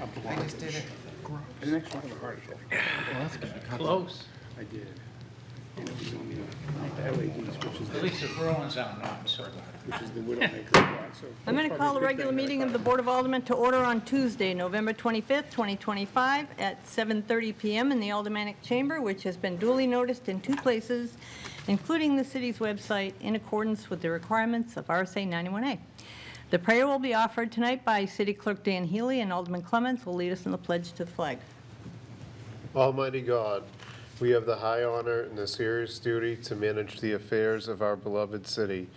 I just did it. The next one of the article. Well, that's good. Close. I did. And it was only the LEDs, At least the Bruins out, no, I'm sorry about it. which is the Widowmaker plot. So I'm going to probably call the a good regular thing that I meeting of thought the Board of Aldermen to order on Tuesday, November 25th, 2025, at 7:30 PM in the Aldermanic Chamber, which has been duly noticed in 2 places, including the city's website, in accordance with the requirements of RSA 91A. The prayer will be offered tonight by City Clerk Dan Healy, and Alderman Clements will lead us in the pledge to the flag. Almighty God, we have the high honor and the serious duty to manage the affairs of our beloved city.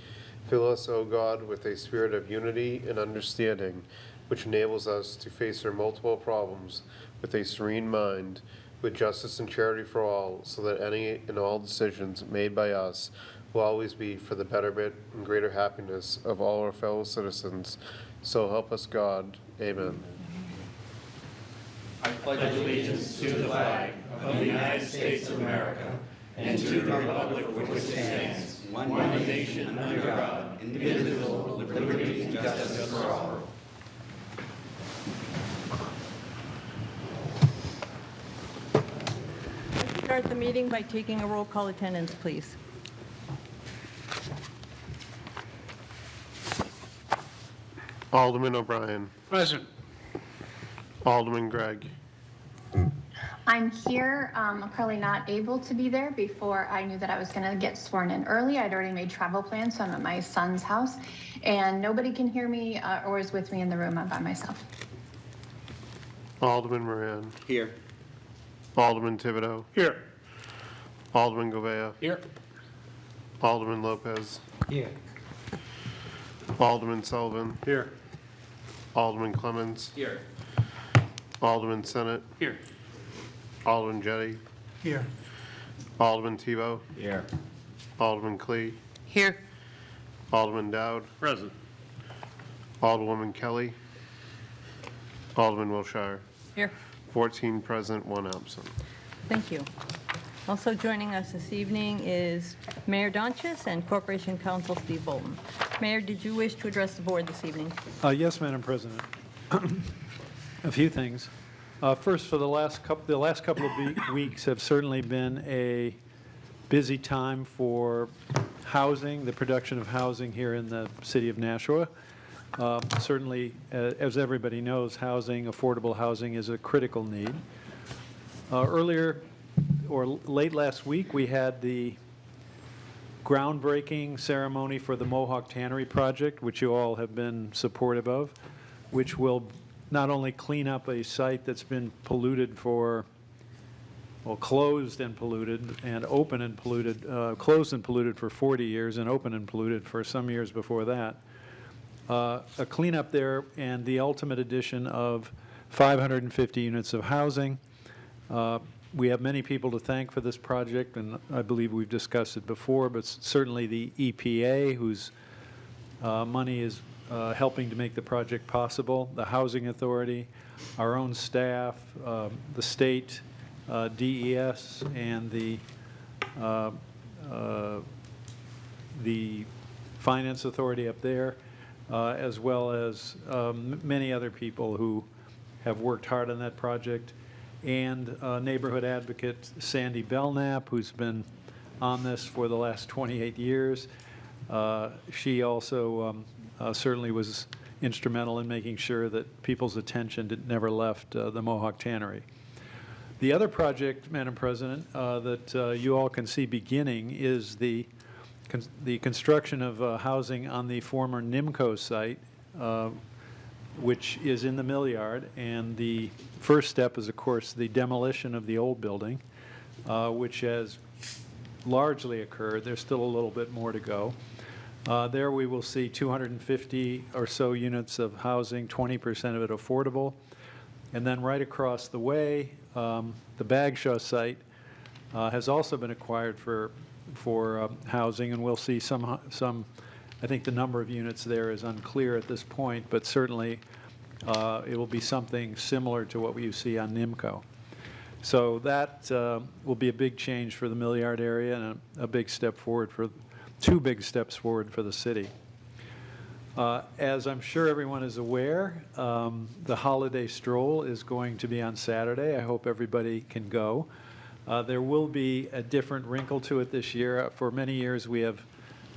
Fill us, O God, with a spirit of unity and understanding, which enables us to face our multiple problems with a serene mind, with justice and charity for all, so that any and all decisions made by us will always be for the betterment and greater happiness of all our fellow citizens. So help us God. Amen. I pledge allegiance to the flag of the United States of America and to the republic for which it stands, one nation under God, indivisible, with liberty and justice for all. Let's start the meeting by taking a roll call attendance, please. Alderman O'Brien. Present. Alderman Gregg. I'm here. I'm probably not able to be there before I knew that I was going to get sworn in early. I'd already made travel plans, so I'm at my son's house, and nobody can hear me or is with me in the room. I'm by myself. Alderman Moran. Here. Alderman Thibodeau. Here. Alderman Govea. Here. Alderman Lopez. Here. Alderman Sullivan. Here. Alderman Clements. Here. Alderman Senate. Here. Alderman Jettie. Here. Alderman Tebow. Here. Alderman Clee. Here. Alderman Dowd. Present. Alderwoman Kelly. Alderman Wilshire. Here. 14 present, 1 absent. Thank you. Also joining us this evening is Mayor Donches and Corporation Counsel Steve Bolton. Mayor, did you wish to address the board this evening? Yes, Madam President. A few things. First, for the last couple of weeks have certainly been a busy time for housing, the production of housing here in the city of Nashua. Certainly, as everybody knows, housing, affordable housing, is a critical need. Earlier, or late last week, we had the groundbreaking ceremony for the Mohawk Tannery project, which you all have been supportive of, which will not only clean up a site that's been polluted for, well, closed and polluted, and open and polluted, closed and polluted for 40 years and open and polluted for some years before that. A cleanup there and the ultimate addition of 550 units of housing. We have many people to thank for this project, and I believe we've discussed it before, but certainly the EPA, whose money is helping to make the project possible, the Housing Authority, our own staff, the state, DES, and the Finance Authority up there, as well as many other people who have worked hard on that project, and neighborhood advocate Sandy Belknap, who's been on this for the last 28 years. She also certainly was instrumental in making sure that people's attention never left the Mohawk Tannery. The other project, Madam President, that you all can see beginning is the construction of housing on the former NIMCO site, which is in the mill yard, and the first step is, of course, the demolition of the old building, which has largely occurred. There's still a little bit more to go. There we will see 250 or so units of housing, 20% of it affordable. And then right across the way, the Bagshaw site has also been acquired for housing, and we'll see some. I think the number of units there is unclear at this point, but certainly it will be something similar to what you see on NIMCO. So that will be a big change for the mill yard area and a big step forward for, 2 big steps forward for the city. As I'm sure everyone is aware, the holiday stroll is going to be on Saturday. I hope everybody can go. There will be a different wrinkle to it this year. For many years, we have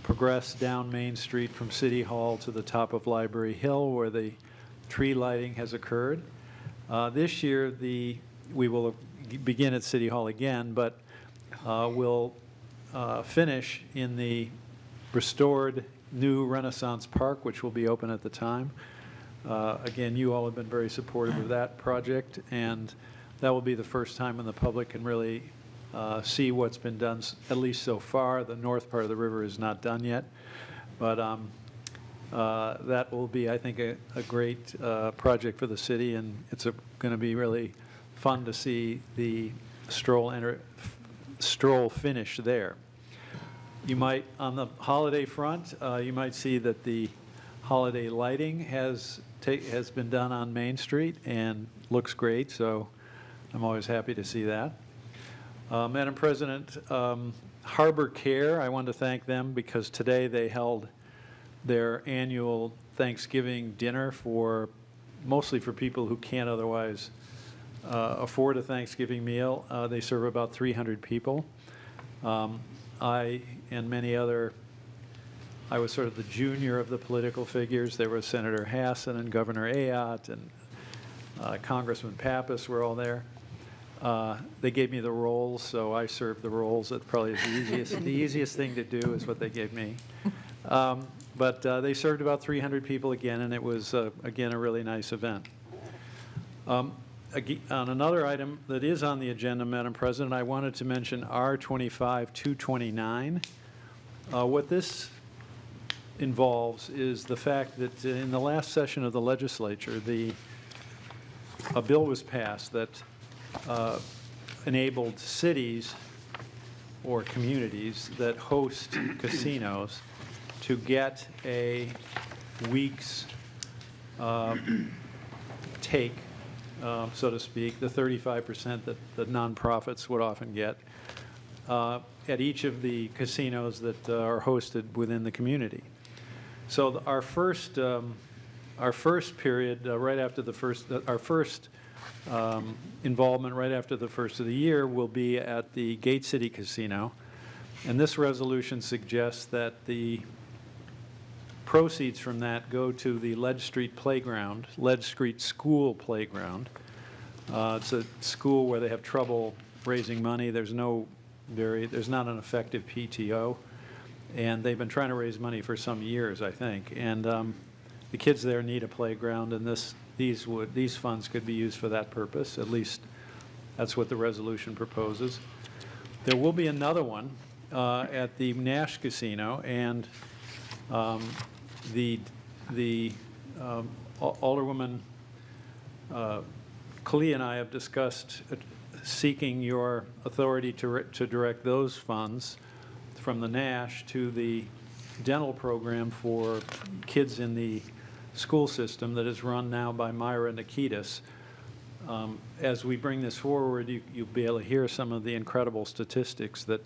progressed down Main Street from City Hall to the top of Library Hill, where the tree lighting has occurred. This year, we will begin at City Hall again, but we'll finish in the restored new Renaissance Park, which will be open at the time. Again, you all have been very supportive of that project, and that will be the first time when the public can really see what's been done, at least so far. The north part of the river is not done yet, but that will be, I think, a great project for the city, and it's going to be really fun to see the stroll finish there. You might, on the holiday front, you might see that the holiday lighting has been done on Main Street and looks great, so I'm always happy to see that. Madam President, Harbor Care, I want to thank them because today they held their annual Thanksgiving dinner mostly for people who can't otherwise afford a Thanksgiving meal. They serve about 300 people. I and many other, I was sort of the junior of the political figures. There was Senator Hassan and Governor Ayotte and Congressman Pappas were all there. They gave me the rolls, so I served the rolls. It probably is the easiest thing to do is what they gave me. But they served about 300 people again, and it was, again, a really nice event. On another item that is on the agenda, Madam President, I wanted to mention R25-229. What this involves is the fact that in the last session of the legislature, a bill was passed that enabled cities or communities that host casinos to get a week's take, so to speak, the 35% that nonprofits would often get at each of the casinos that are hosted within the community. So our first period right after the first, our first involvement right after the first of the year will be at the Gate City Casino, and this resolution suggests that the proceeds from that go to the Ledge Street Playground, Ledge Street School Playground. It's a school where they have trouble raising money. There's not an effective PTO, and they've been trying to raise money for some years, I think. And the kids there need a playground, and these funds could be used for that purpose. At least that's what the resolution proposes. There will be another one at the Nash Casino, and Alderwoman Klee and I have discussed seeking your authority to direct those funds from the Nash to the dental program for kids in the school system that is run now by Myra Nikitas. As we bring this forward, you'll be able to hear some of the incredible statistics that,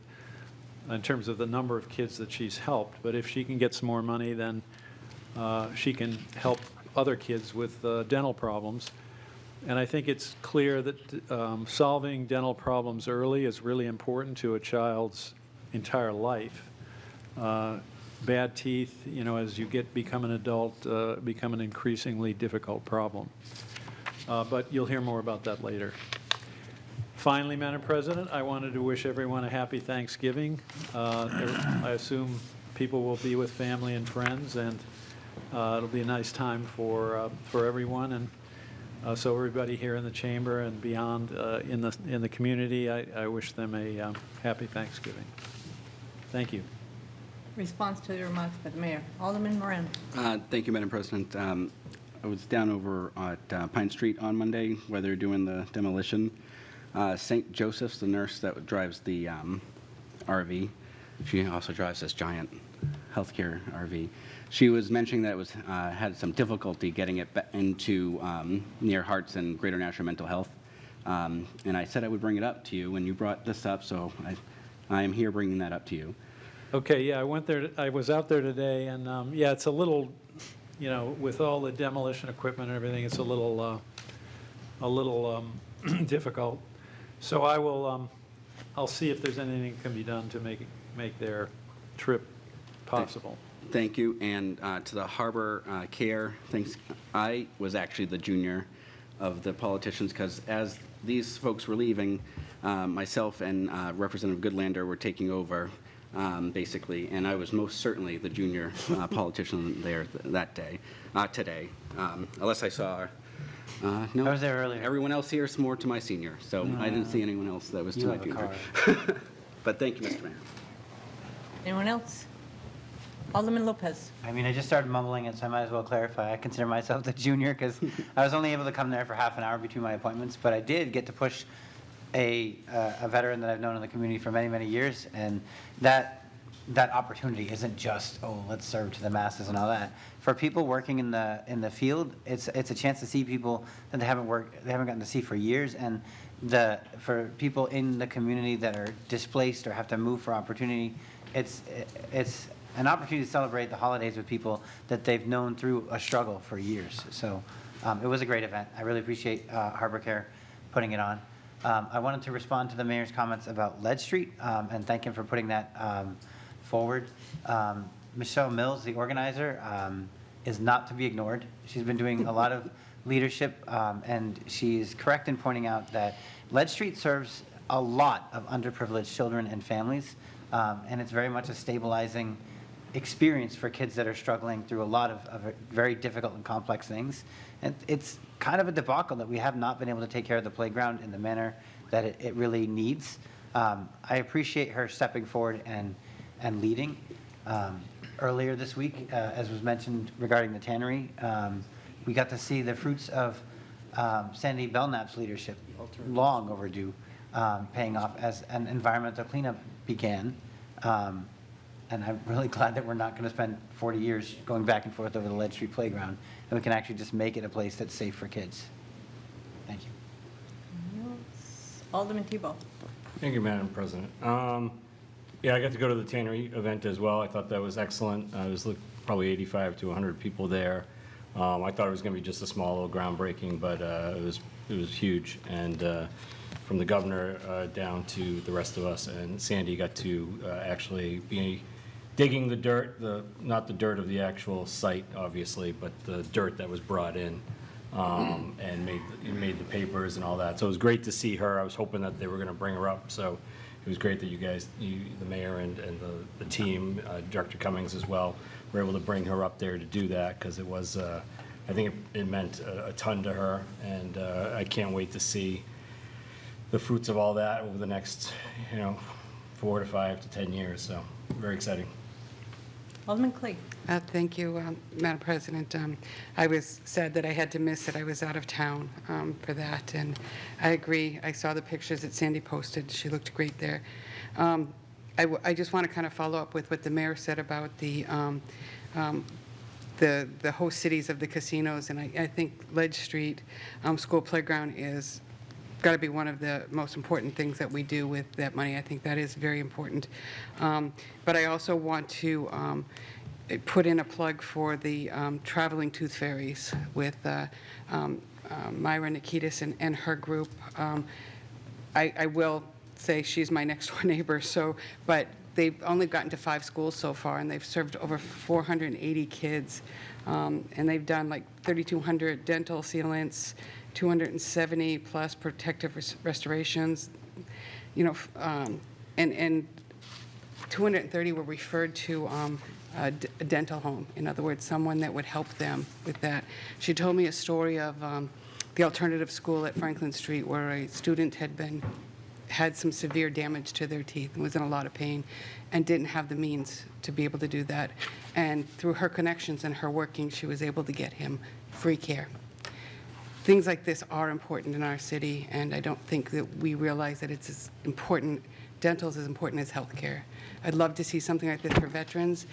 in terms of the number of kids that she's helped. But if she can get some more money, then she can help other kids with dental problems. And I think it's clear that solving dental problems early is really important to a child's entire life. Bad teeth, as you become an adult, become an increasingly difficult problem. But you'll hear more about that later. Finally, Madam President, I wanted to wish everyone a happy Thanksgiving. I assume people will be with family and friends, and it'll be a nice time for everyone. And so everybody here in the chamber and beyond in the community, I wish them a happy Thanksgiving. Thank you. Response to the remarks by the mayor. Alderman Moran. Thank you, Madam President. I was down over at Pine Street on Monday where they're doing the demolition. St. Joseph's, the nurse that drives the RV, she also drives this giant healthcare RV. She was mentioning that it was had some difficulty getting it into near Hearts and Greater Nashua Mental Health. And I said I would bring it up to you when you brought this up, so I am here bringing that up to you. Okay, yeah, I was out there today, and yeah, it's a little you know, with all the demolition equipment and everything, it's a little difficult. So I will, I'll see if there's anything that can be done to make their trip possible. Thank you, and to the Harbor Care, thanks. I was actually the junior of the politicians, because as these folks were leaving, myself and Representative Goodlander were taking over, basically, and I was most certainly the junior politician there that day, today, unless I saw, no. I was there earlier. Everyone else here is more to my senior, so I didn't see anyone else that was to You my have a junior. But thank you, Mr. Mayor. Anyone else? Alderman Lopez. I mean, I just started mumbling it, so I might as well clarify. I consider myself the junior because I was only able to come there for half an hour between my appointments, but I did get to push a veteran that I've known in the community for many, many years, and that opportunity isn't just, oh, let's serve to the masses and all that. For people working in the field, it's a chance to see people that they haven't gotten to see for years, and for people in the community that are displaced or have to move for opportunity, it's an opportunity to celebrate the holidays with people that they've known through a struggle for years. So it was a great event. I really appreciate Harbor Care putting it on. I wanted to respond to the mayor's comments about Lead Street and thank him for putting that forward. Michelle Mills, the organizer, is not to be ignored. She's been doing a lot of leadership, and she's correct in pointing out that Lead Street serves a lot of underprivileged children and families, and it's very much a stabilizing experience for kids that are struggling through a lot of very difficult and complex things. And it's kind of a debacle that we have not been able to take care of the playground in the manner that it really needs. I appreciate her stepping forward and leading. Earlier this week, as was mentioned regarding the tannery, we got to see the fruits of Sandy Belknap's leadership, long overdue, paying off as an environmental cleanup began. And I'm really glad that we're not going to spend 40 years going back and forth over the Lead Street playground, and we can actually just make it a place that's safe for kids. Thank you. Alderman Tebow. Thank you, Madam President. Yeah, I got to go to the tannery event as well. I thought that was excellent. I was probably 85 to 100 people there. I thought it was going to be just a small little groundbreaking, but it was huge. And from the governor down to the rest of us, and Sandy got to actually be digging the dirt, not the dirt of the actual site, obviously, but the dirt that was brought in, and made the papers and all that. So it was great to see her. I was hoping that they were going to bring her up. So it was great that you guys, the mayor and the team, Director Cummings as well, were able to bring her up there to do that, because it was, I think it meant a ton to her, and I can't wait to see the fruits of all that over the next, 4 to 5 to 10 years. So very exciting. Alderman Clegg. Thank you, Madam President. I was sad that I had to miss it. I was out of town for that, and I agree. I saw the pictures that Sandy posted. She looked great there. I just want to kind of follow up with what the mayor said about the host cities of the casinos, and I think Lead Street School Playground is got to be one of the most important things that we do with that money. I think that is very important. But I also want to put in a plug for the traveling tooth fairies with Myra Nikitas and her group. I will say she's my next door neighbor, but they've only gotten to 5 schools so far, and they've served over 480 kids. And they've done like 3,200 dental sealants, 270 plus protective restorations, and 230 were referred to a dental home. In other words, someone that would help them with that. She told me a story of the alternative school at Franklin Street where a student had some severe damage to their teeth and was in a lot of pain and didn't have the means to be able to do that. And through her connections and her working, she was able to get him free care. Things like this are important in our city, and I don't think that we realize that it's as important, dental is as important as healthcare. I'd love to see something like this for veterans.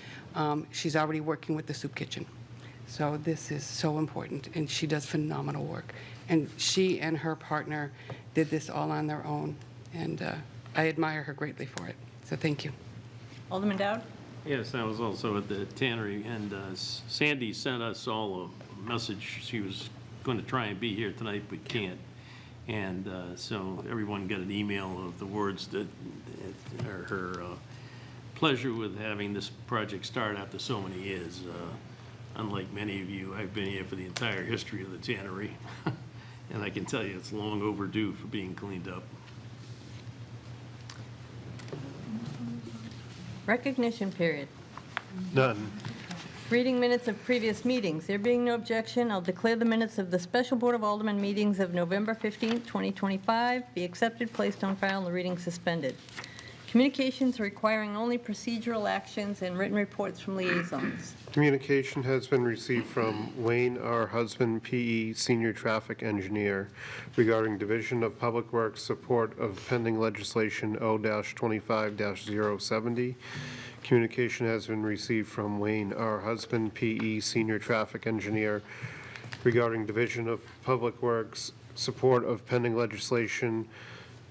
She's already working with the soup kitchen. So this is so important, and she does phenomenal work. And she and her partner did this all on their own, and I admire her greatly for it. So thank you. Alderman Dowd. Yes, I was also at the tannery, and Sandy sent us all a message. She was going to try and be here tonight, but can't. And so everyone got an email of the words that are her pleasure with having this project start after so many years. Unlike many of you, I've been here for the entire history of the tannery, and I can tell you it's long overdue for being cleaned up. Recognition period. None. Reading minutes of previous meetings. There being no objection, I'll declare the minutes of the Special Board of Aldermen meetings of November 15th, 2025 be accepted, placed on file, and the reading suspended. Communications requiring only procedural actions and written reports from liaisons. Communication has been received from Wayne R. Husband, P.E., Senior Traffic Engineer, regarding Division of Public Works support of pending legislation O-25-070. Communication has been received from Wayne R. Husband, P.E., Senior Traffic Engineer, regarding Division of Public Works support of pending legislation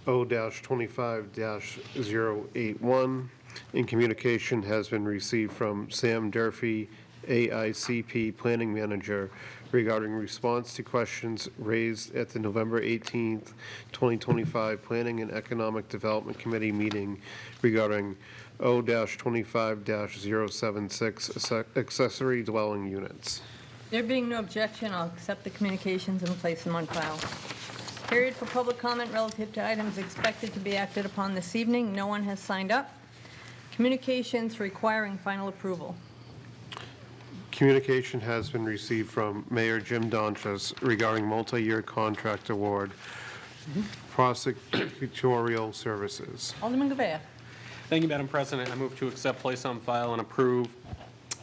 O-25-081. And communication has been received from Sam Durfee, AICP Planning Manager, regarding response to questions raised at the November 18th, 2025 Planning and Economic Development Committee meeting regarding O-25-076 accessory dwelling units. There being no objection, I'll accept the communications and place them on file. Period for public comment relative to items expected to be acted upon this evening. No one has signed up. Communications requiring final approval. Communication has been received from Mayor Jim Donchas regarding multi-year contract award, prosecutorial services. Alderman Govea. Thank you, Madam President. I move to accept, place on file, and approve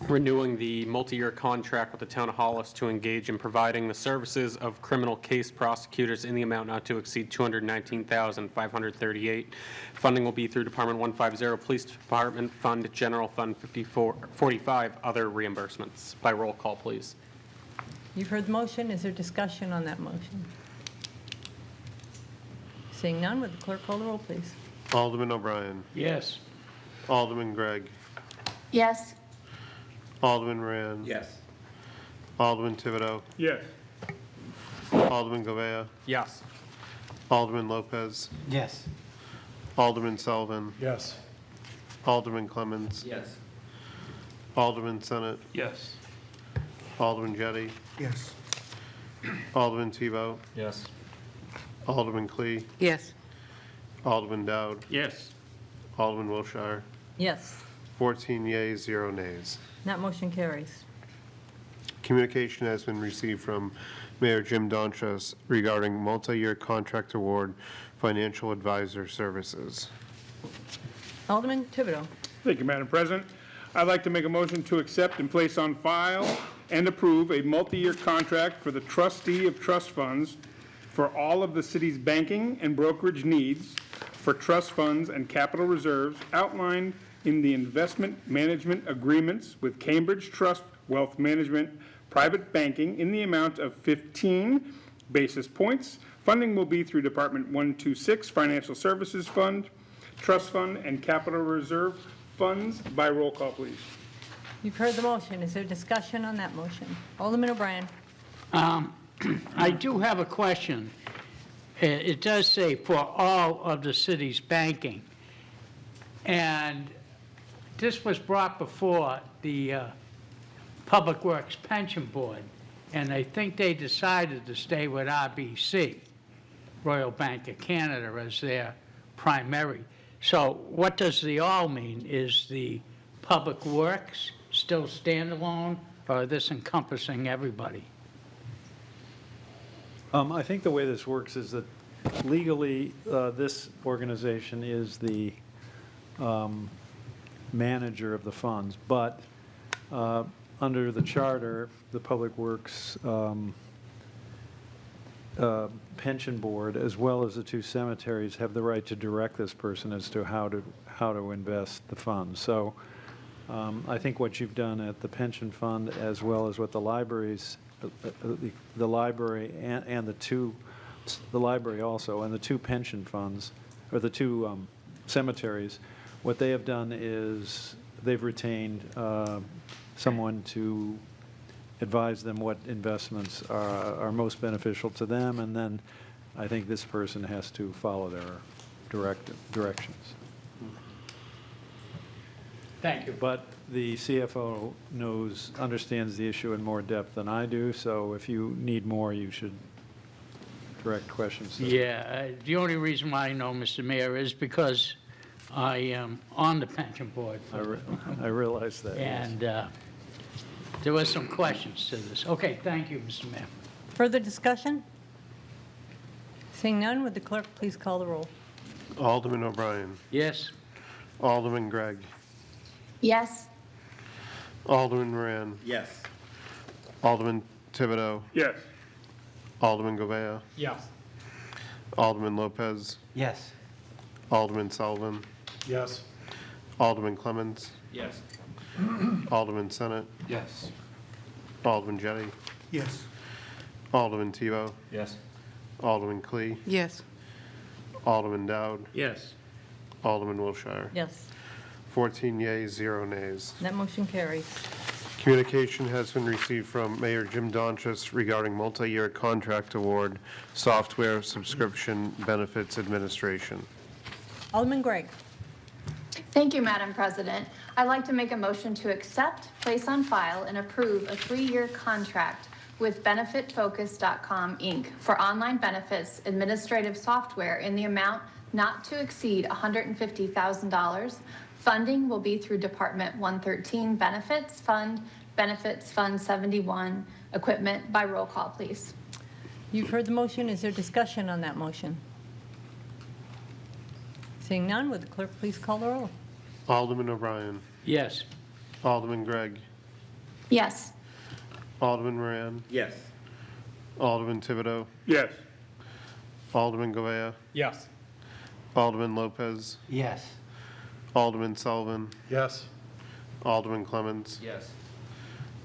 renewing the multi-year contract with the town of Hollis to engage in providing the services of criminal case prosecutors in the amount not to exceed $219,538. Funding will be through Department 150, Police Department Fund, General Fund 5445, other reimbursements. By roll call, please. You've heard the motion. Is there discussion on that motion? Seeing none, would the clerk call the roll, please? Alderman O'Brien. Yes. Alderman Gregg. Yes. Alderman Rand. Yes. Alderman Thibodeau. Yes. Alderman Govea. Yes. Alderman Lopez. Yes. Alderman Sullivan. Yes. Alderman Clemmons. Yes. Alderman Senate. Yes. Alderman Jettie. Yes. Alderman Tebow. Yes. Alderman Clee. Yes. Alderman Dowd. Yes. Alderman Wilshire. Yes. 14 yeas, 0 nays. That motion carries. Communication has been received from Mayor Jim Donchas regarding multi-year contract award financial advisor services. Alderman Thibodeau. Thank you, Madam President. I'd like to make a motion to accept and place on file and approve a multi-year contract for the trustee of trust funds for all of the city's banking and brokerage needs for trust funds and capital reserves outlined in the investment management agreements with Cambridge Trust Wealth Management Private Banking in the amount of 15 basis points. Funding will be through Department 126 Financial Services Fund, Trust Fund, and Capital Reserve Funds. By roll call, please. You've heard the motion. Is there discussion on that motion? Alderman O'Brien. I do have a question. It does say for all of the city's banking. And this was brought before the Public Works Pension Board, and I think they decided to stay with RBC, Royal Bank of Canada, as their primary. So what does the all mean? Is the Public Works still standalone, or is this encompassing everybody? I think the way this works is that legally, this organization is the manager of the funds, but under the charter, the Public Works Pension Board, as well as the two cemeteries, have the right to direct this person as to how to invest the funds. So I think what you've done at the pension fund, as well as what the libraries, the library and the library also, and the two pension funds, or the two cemeteries, what they have done is they've retained someone to advise them what investments are most beneficial to them, and then I think this person has to follow their directions. Thank you. But the CFO understands the issue in more depth than I do, so if you need more, you should direct questions. to- Yeah, the only reason why I know, Mr. Mayor, is because I am on the pension board. I realize that, yes. And there was some questions to this. Okay, thank you, Mr. Mayor. Further discussion? Seeing none, would the clerk please call the roll? Alderman O'Brien. Yes? Alderman Gregg. Yes. Alderman Moran. Yes. Alderman Thibodeau. Yes. Alderman Govea. Yes. Alderman Lopez. Yes. Alderman Sullivan. Yes. Alderman Clemmons. Yes. Alderman Senate. Yes. Alderman Jettie. Yes. Alderman Tebow. Yes. Alderman Clee. Yes. Alderman Dowd. Yes. Alderman Wilshire. Yes, 14 yeas, 0 nays. that motion carries. Communication has been received from Mayor Jim Donchis regarding multi-year contract award, software subscription benefits administration. Alderman Gregg. Thank you, Madam President. I'd like to make a motion to accept, place on file, and approve a 3-year contract with BenefitFocus.com, Inc. for online benefits administrative software in the amount not to exceed $150,000. Funding will be through Department 113 Benefits Fund 71, equipment by roll call, please. You've heard the motion. Is there discussion on that motion? Seeing none, would the clerk please call the roll? Alderman O'Brien. Yes. Alderman Gregg. Yes. Alderman Moran. Yes. Alderman Thibodeau. Yes. Alderman Govea. Yes. Alderman Lopez. Yes. Alderman Sullivan. Yes. Alderman Clemmons. Yes.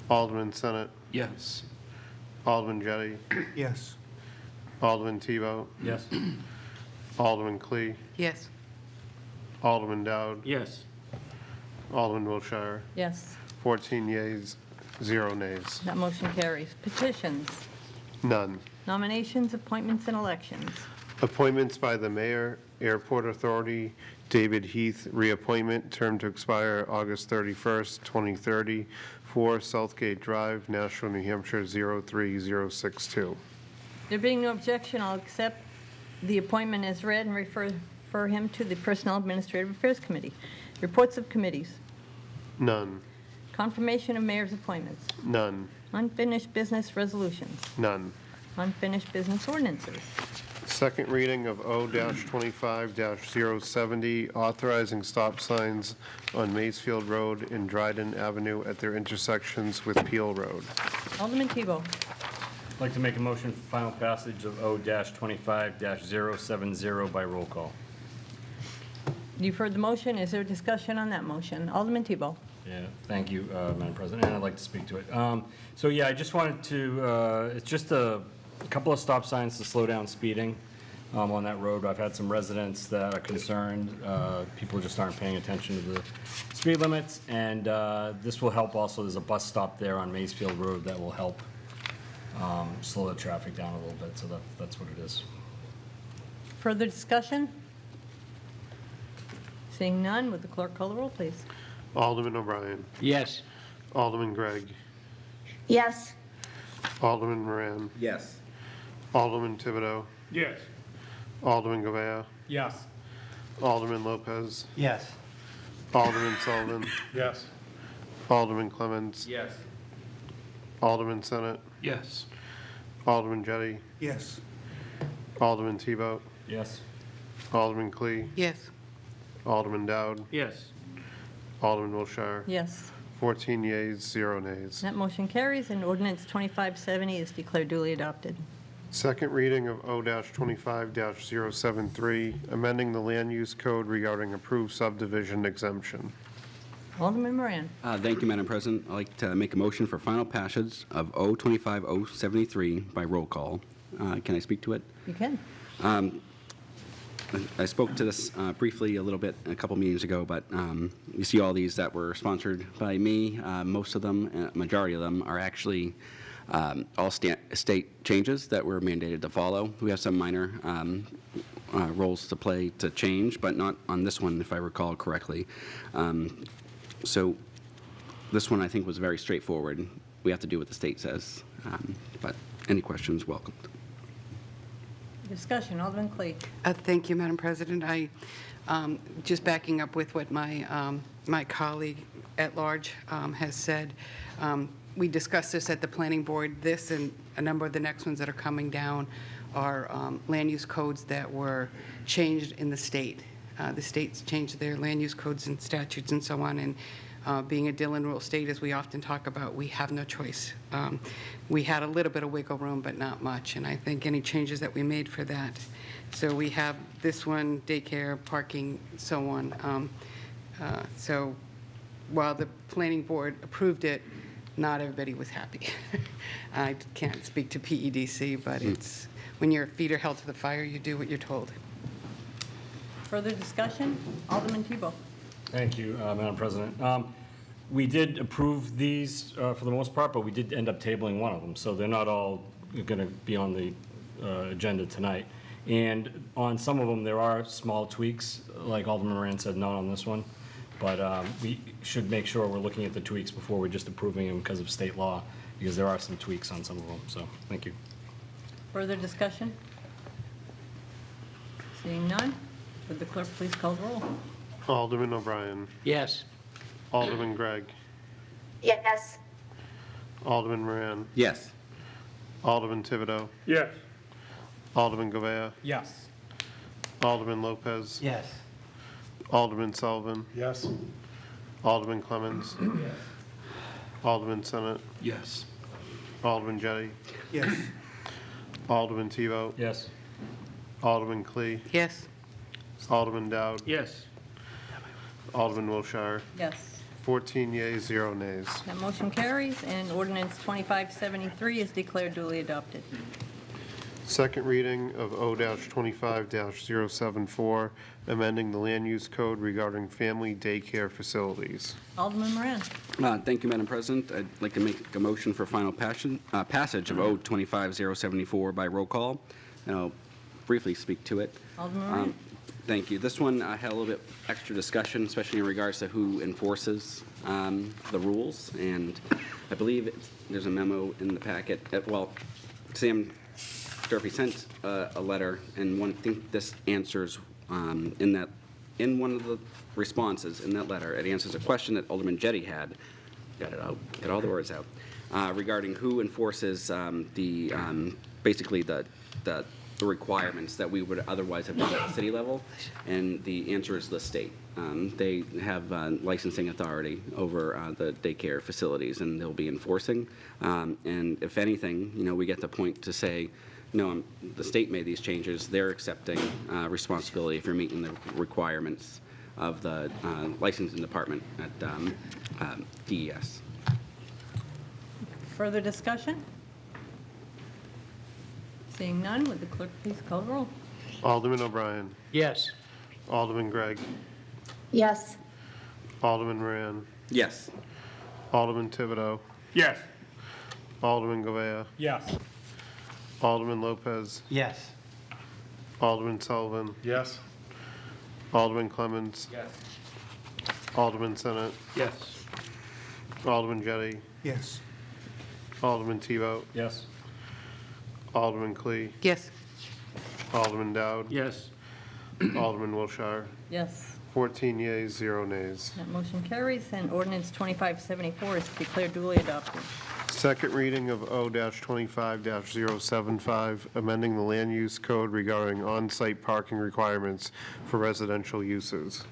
Alderman Senate. Yes. Alderman Jettie. Yes. Alderman Tebow. Yes. Alderman Clee. Yes. Alderman Dowd. Yes. Alderman Wilshire. Yes, 14 yeas, 0 nays. that motion carries. Petitions, None. nominations, appointments, and elections. Appointments by the Mayor, Airport Authority, David Heath, reappointment, term to expire August 31st, 2030, 4 Southgate Drive, Nashua, New Hampshire, 03062. There being no objection, I'll accept the appointment as read and refer him to the Personnel Administrative Affairs Committee. Reports of committees. None. Confirmation of mayor's appointments. None. Unfinished business resolutions. None. Unfinished business ordinances. Second reading of O-25-070, authorizing stop signs on Maysfield Road and Dryden Avenue at their intersections with Peel Road. Alderman Tebow. I'd like to make a motion for final passage of O-25-070 by roll call. You've heard the motion. Is there discussion on that motion? Alderman Tebow. Yeah, thank you, Madam President, and I'd like to speak to it. So yeah, I just wanted to, it's just a couple of stop signs to slow down speeding on that road. I've had some residents that are concerned, people just aren't paying attention to the speed limits, and this will help also. There's a bus stop there on Maysfield Road that will help slow the traffic down a little bit, so that's what it is. Further discussion? Seeing none, would the clerk call the roll, please? Alderman O'Brien. Yes. Alderman Gregg. Yes. Alderman Moran. Yes. Alderman Thibodeau. Yes. Alderman Govea. Yes. Alderman Lopez. Yes. Alderman Sullivan. Yes. Alderman Clemmons. Yes. Alderman Senate. Yes. Alderman Jettie. Yes. Alderman Tebow. Yes. Alderman Clee. Yes. Alderman Dowd. Yes. Alderman Wilshire. Yes, 14 yeas, 0 nays. that motion carries, and ordinance 2570 is declared duly adopted. Second reading of O-25-073, amending the land use code regarding approved subdivision exemption. Alderman Moran. Thank you, Madam President. I'd like to make a motion for final passage of O-25-073 by roll call. Can I speak to it? You can. I spoke to this briefly a little bit a couple meetings ago, but you see all these that were sponsored by me. Most of them, majority of them, are actually all state changes that we're mandated to follow. We have some minor roles to play to change, but not on this one, if I recall correctly. So this one, I think, was very straightforward. We have to do what the state says. But any questions, welcome. Discussion, Alderman Clee. Thank you, Madam President. I, just backing up with what my colleague at large has said, we discussed this at the planning board. This and a number of the next ones that are coming down are land use codes that were changed in the state. The states changed their land use codes and statutes and so on, and being a Dillon Rule state, as we often talk about, we have no choice. We had a little bit of wiggle room, but not much, and I think any changes that we made for that. So we have this one, daycare, parking, so on. So while the planning board approved it, not everybody was happy. I can't speak to PEDC, but it's, when your feet are held to the fire, you do what you're told. Further discussion? Alderman Tebow. Thank you, Madam President. We did approve these for the most part, but we did end up tabling one of them, so they're not all going to be on the agenda tonight. And on some of them, there are small tweaks, like Alderman Moran said, not on this one. But we should make sure we're looking at the tweaks before we're just approving them because of state law, because there are some tweaks on some of them, so thank you. Further discussion? Seeing none, would the clerk please call the roll? Alderman O'Brien. Yes. Alderman Gregg. Yes. Alderman Moran. Yes. Alderman Thibodeau. Yes. Alderman Govea. Yes. Alderman Lopez. Yes. Alderman Sullivan. Yes. Alderman Clemmons. Alderman Senate. Yes. Alderman Jettie. Yes. Alderman Tebow. Yes. Alderman Clee. Yes. Alderman Dowd. Yes. Alderman Wilshire. Yes. 14 yeas, 0 nays. That motion carries, and ordinance 2573 is declared duly adopted. Second reading of O-25-074, amending the land use code regarding family daycare facilities. Alderman Moran. Thank you, Madam President. I'd like to make a motion for final passage of O-25-074 by roll call, and I'll briefly speak to it. Alderman Moran. Thank you. This one had a little bit extra discussion, especially in regards to who enforces the rules, and I believe there's a memo in the packet. Well, Sam Durfee sent a letter, and I think this answers in one of the responses in that letter, it answers a question that Alderman Jettie had. Got it out. Got all the words out regarding who enforces basically the requirements that we would otherwise have done at the city level, and the answer is the state. They have licensing authority over the daycare facilities, and they'll be enforcing. And if anything, we get the point to say, no, the state made these changes. They're accepting responsibility if you're meeting the requirements of the licensing department at DES. Further discussion? Seeing none, would the clerk please call the roll? Alderman O'Brien. Yes. Alderman Gregg. Yes. Alderman Moran. Yes. Alderman Thibodeau. Yes. Alderman Govea. Yes. Alderman Lopez. Yes. Alderman Sullivan. Yes. Alderman Clemmons. Yes. Alderman Senate. Yes. Alderman Jettie. Yes. Alderman Tebow. Yes. Alderman Clee. Yes. Alderman Dowd. Yes. Alderman Wilshire. Yes. 14 yeas, 0 nays. That motion carries, and ordinance 2574 is declared duly adopted. Second reading of O-25-075, amending the land use code regarding on-site parking requirements for residential uses.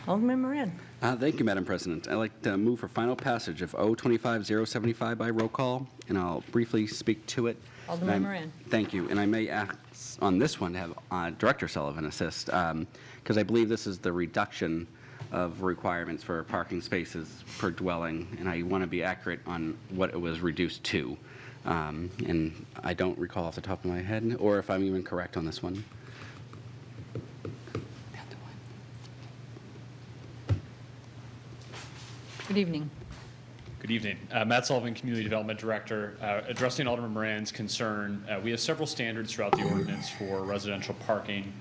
Alderman Moran. Thank you, Madam President. I'd like to move for final passage of O-25-075 by roll call, and I'll briefly speak to it. Alderman Moran. Thank you. And I may ask on this one to have Director Sullivan assist, because I believe this is the reduction of requirements for parking spaces per dwelling, and I want to be accurate on what it was reduced to. And I don't recall off the top of my head, or if I'm even correct on this one. Good evening. Good evening. Matt Sullivan, Community Development Director. Addressing Alderman Moran's concern, we have several standards throughout the ordinance for residential parking,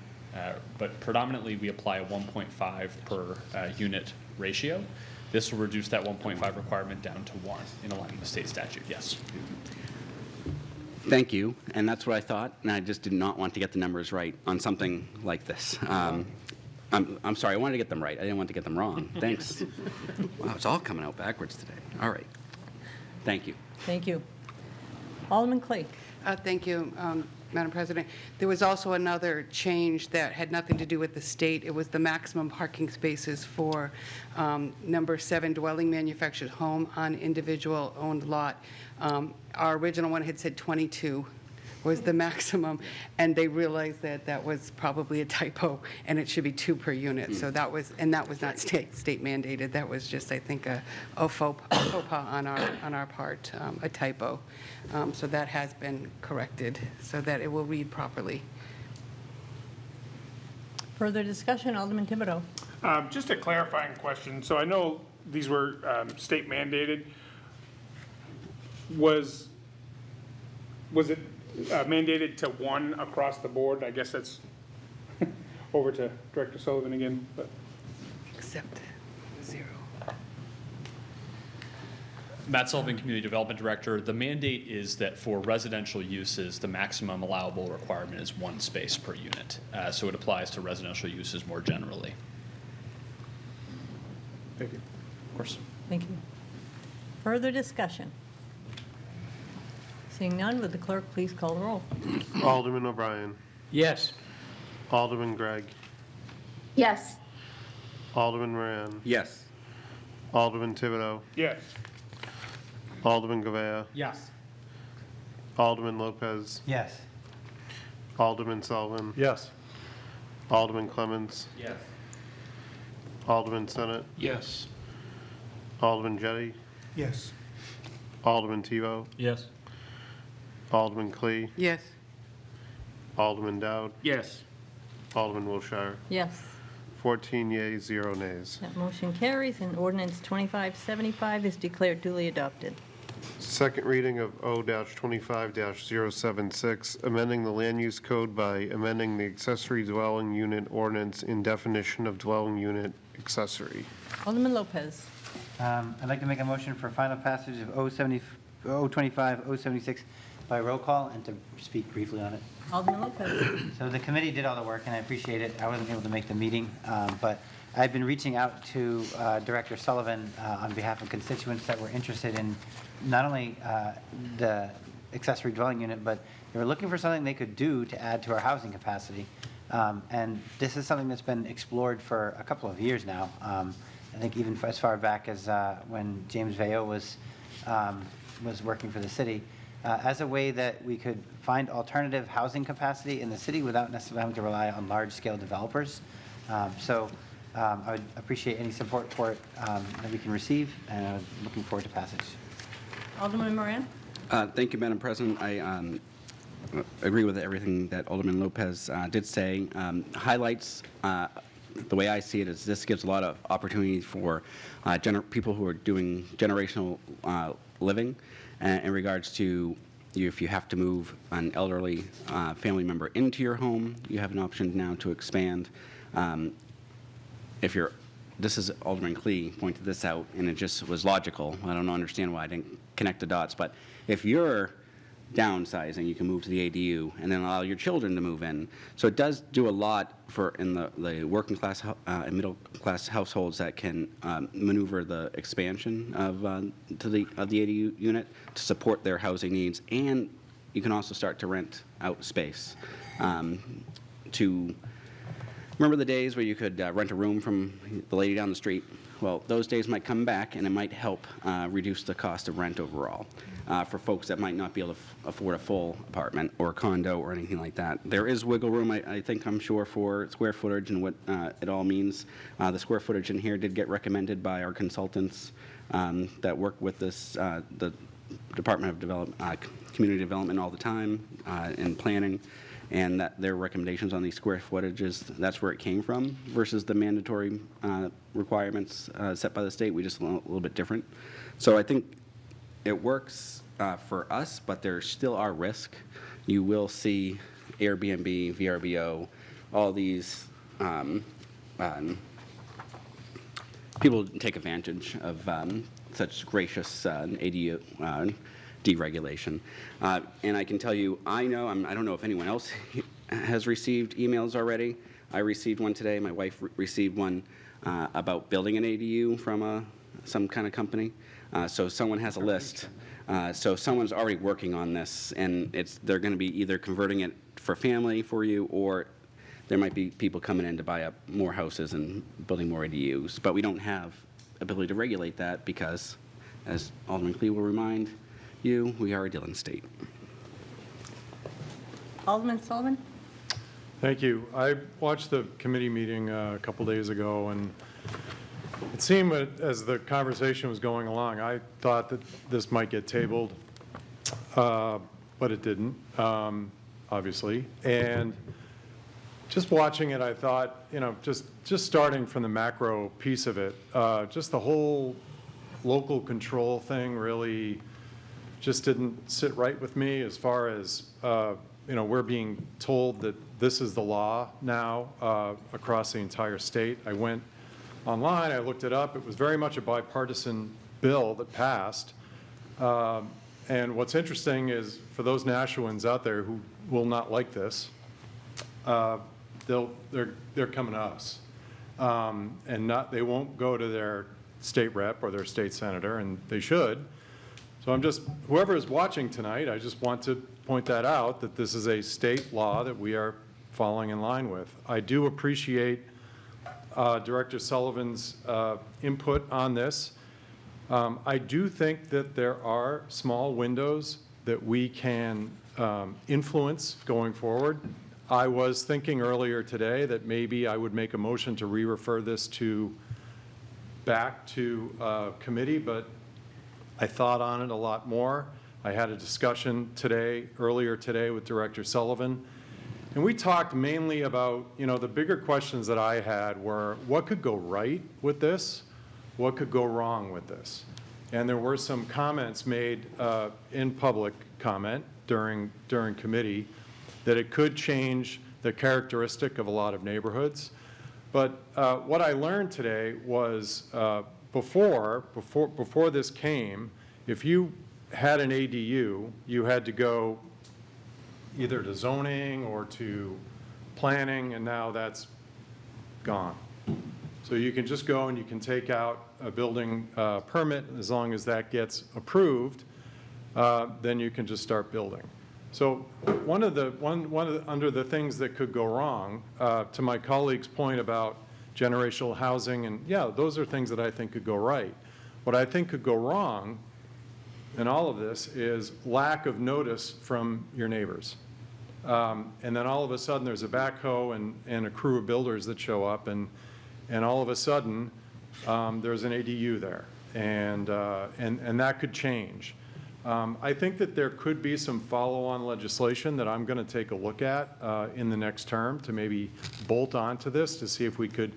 but predominantly we apply a 1.5 per unit ratio. This will reduce that 1.5 requirement down to 1 in alignment with state statute. Yes. Thank you, and that's what I thought, and I just did not want to get the numbers right on something like this. I'm sorry, I wanted to get them right. I didn't want to get them wrong. Thanks. Wow, it's all coming out backwards today. All right. Thank you. Thank you. Alderman Clay. Thank you, Madam President. There was also another change that had nothing to do with the state. It was the maximum parking spaces for number 7 dwelling manufactured home on individual owned lot. Our original one had said 22 was the maximum, and they realized that that was probably a typo, and it should be 2 per unit. So that was not state mandated. That was just, I think, a faux pas on our part, a typo. So that has been corrected so that it will read properly. Further discussion, Alderman Thibodeau. Just a clarifying question. So I know these were state mandated. Was it mandated to 1 across the board? I guess that's over to Director Sullivan again. But. Except 0. Matt Sullivan, Community Development Director. The mandate is that for residential uses, the maximum allowable requirement is 1 space per unit. So it applies to residential uses more generally. Thank you. Of course. Thank you. Further discussion? Seeing none, would the clerk please call the roll? Alderman O'Brien. Yes. Alderman Gregg. Yes. Alderman Moran. Yes. Alderman Thibodeau. Yes. Alderman Govea. Yes. Alderman Lopez. Yes. Alderman Sullivan. Yes. Alderman Clemmons. Yes. Alderman Senate. Yes. Alderman Jettie. Yes. Alderman Tebow. Yes. Alderman Clee. Yes. Alderman Dowd. Yes. Alderman Wilshire. Yes. 14 yeas, 0 nays. That motion carries, and ordinance 2575 is declared duly adopted. Second reading of O-25-076, amending the land use code by amending the accessory dwelling unit ordinance in definition of dwelling unit accessory. Alderman Lopez. I'd like to make a motion for final passage of O-25-076 by roll call and to speak briefly on it. Alderman Lopez. So the committee did all the work, and I appreciate it. I wasn't able to make the meeting, but I've been reaching out to Director Sullivan on behalf of constituents that were interested in not only the accessory dwelling unit, but they were looking for something they could do to add to our housing capacity. And this is something that's been explored for a couple of years now. I think even as far back as when James Veo was working for the city, as a way that we could find alternative housing capacity in the city without necessarily having to rely on large-scale developers. So I would appreciate any support for it that we can receive, and I'm looking forward to passage. Alderman Moran. Thank you, Madam President. I agree with everything that Alderman Lopez did say. Highlights, the way I see it, is this gives a lot of opportunity for people who are doing generational living in regards to if you have to move an elderly family member into your home, you have an option now to expand. This is Alderman Clee pointed this out, and it just was logical. I don't understand why I didn't connect the dots, but if you're downsizing, you can move to the ADU and then allow your children to move in. So it does do a lot in the working class and middle class households that can maneuver the expansion of the ADU unit to support their housing needs, and you can also start to rent out space to. Remember the days where you could rent a room from the lady down the street? Well, those days might come back, and it might help reduce the cost of rent overall for folks that might not be able to afford a full apartment or condo or anything like that. There is wiggle room, I'm sure, for square footage and what it all means. The square footage in here did get recommended by our consultants that work with this, the Department of community development all the time and planning, and that their recommendations on these square footages, that's where it came from versus the mandatory requirements set by the state. We just a little bit different. So I think it works for us, but there still are risks. You will see Airbnb, VRBO, all these people take advantage of such gracious ADU deregulation. And I can tell you, I don't know if anyone else has received emails already. I received one today. My wife received one about building an ADU from some kind of company. So someone has a list. So someone's already working on this, and they're going to be either converting it for family for you, or there might be people coming in to buy up more houses and building more ADUs. But we don't have ability to regulate that because, as Alderman Klee will remind you, we are a Dillon state. Alderman Sullivan? Thank you. I watched the committee meeting a couple days ago, and it seemed as the conversation was going along, I thought that this might get tabled, but it didn't, obviously. And just watching it, I thought, just starting from the macro piece of it, just the whole local control thing really just didn't sit right with me as far as, we're being told that this is the law now across the entire state. I went online, I looked it up. It was very much a bipartisan bill that passed. And what's interesting is for those Nashuans out there who will not like this, they're coming to us. And they won't go to their state rep or their state senator, and they should. So whoever is watching tonight, I just want to point that out, that this is a state law that we are following in line with. I do appreciate Director Sullivan's input on this. I do think that there are small windows that we can influence going forward. I was thinking earlier today that maybe I would make a motion to re-refer this back to committee, but I thought on it a lot more. I had a discussion earlier today with Director Sullivan, and we talked mainly about, the bigger questions that I had were, what could go right with this? What could go wrong with this? And there were some comments made in public comment during committee that it could change the characteristic of a lot of neighborhoods. But what I learned today was before this came, if you had an ADU, you had to go either to zoning or to planning, and now that's gone. So you can just go and you can take out a building permit, as long as that gets approved, then you can just start building. So under the things that could go wrong, to my colleague's point about generational housing, and yeah, those are things that I think could go right. What I think could go wrong in all of this is lack of notice from your neighbors. And then all of a sudden there's a backhoe and a crew of builders that show up, and all of a sudden there's an ADU there, and that could change. I think that there could be some follow-on legislation that I'm going to take a look at in the next term to maybe bolt onto this to see if we could,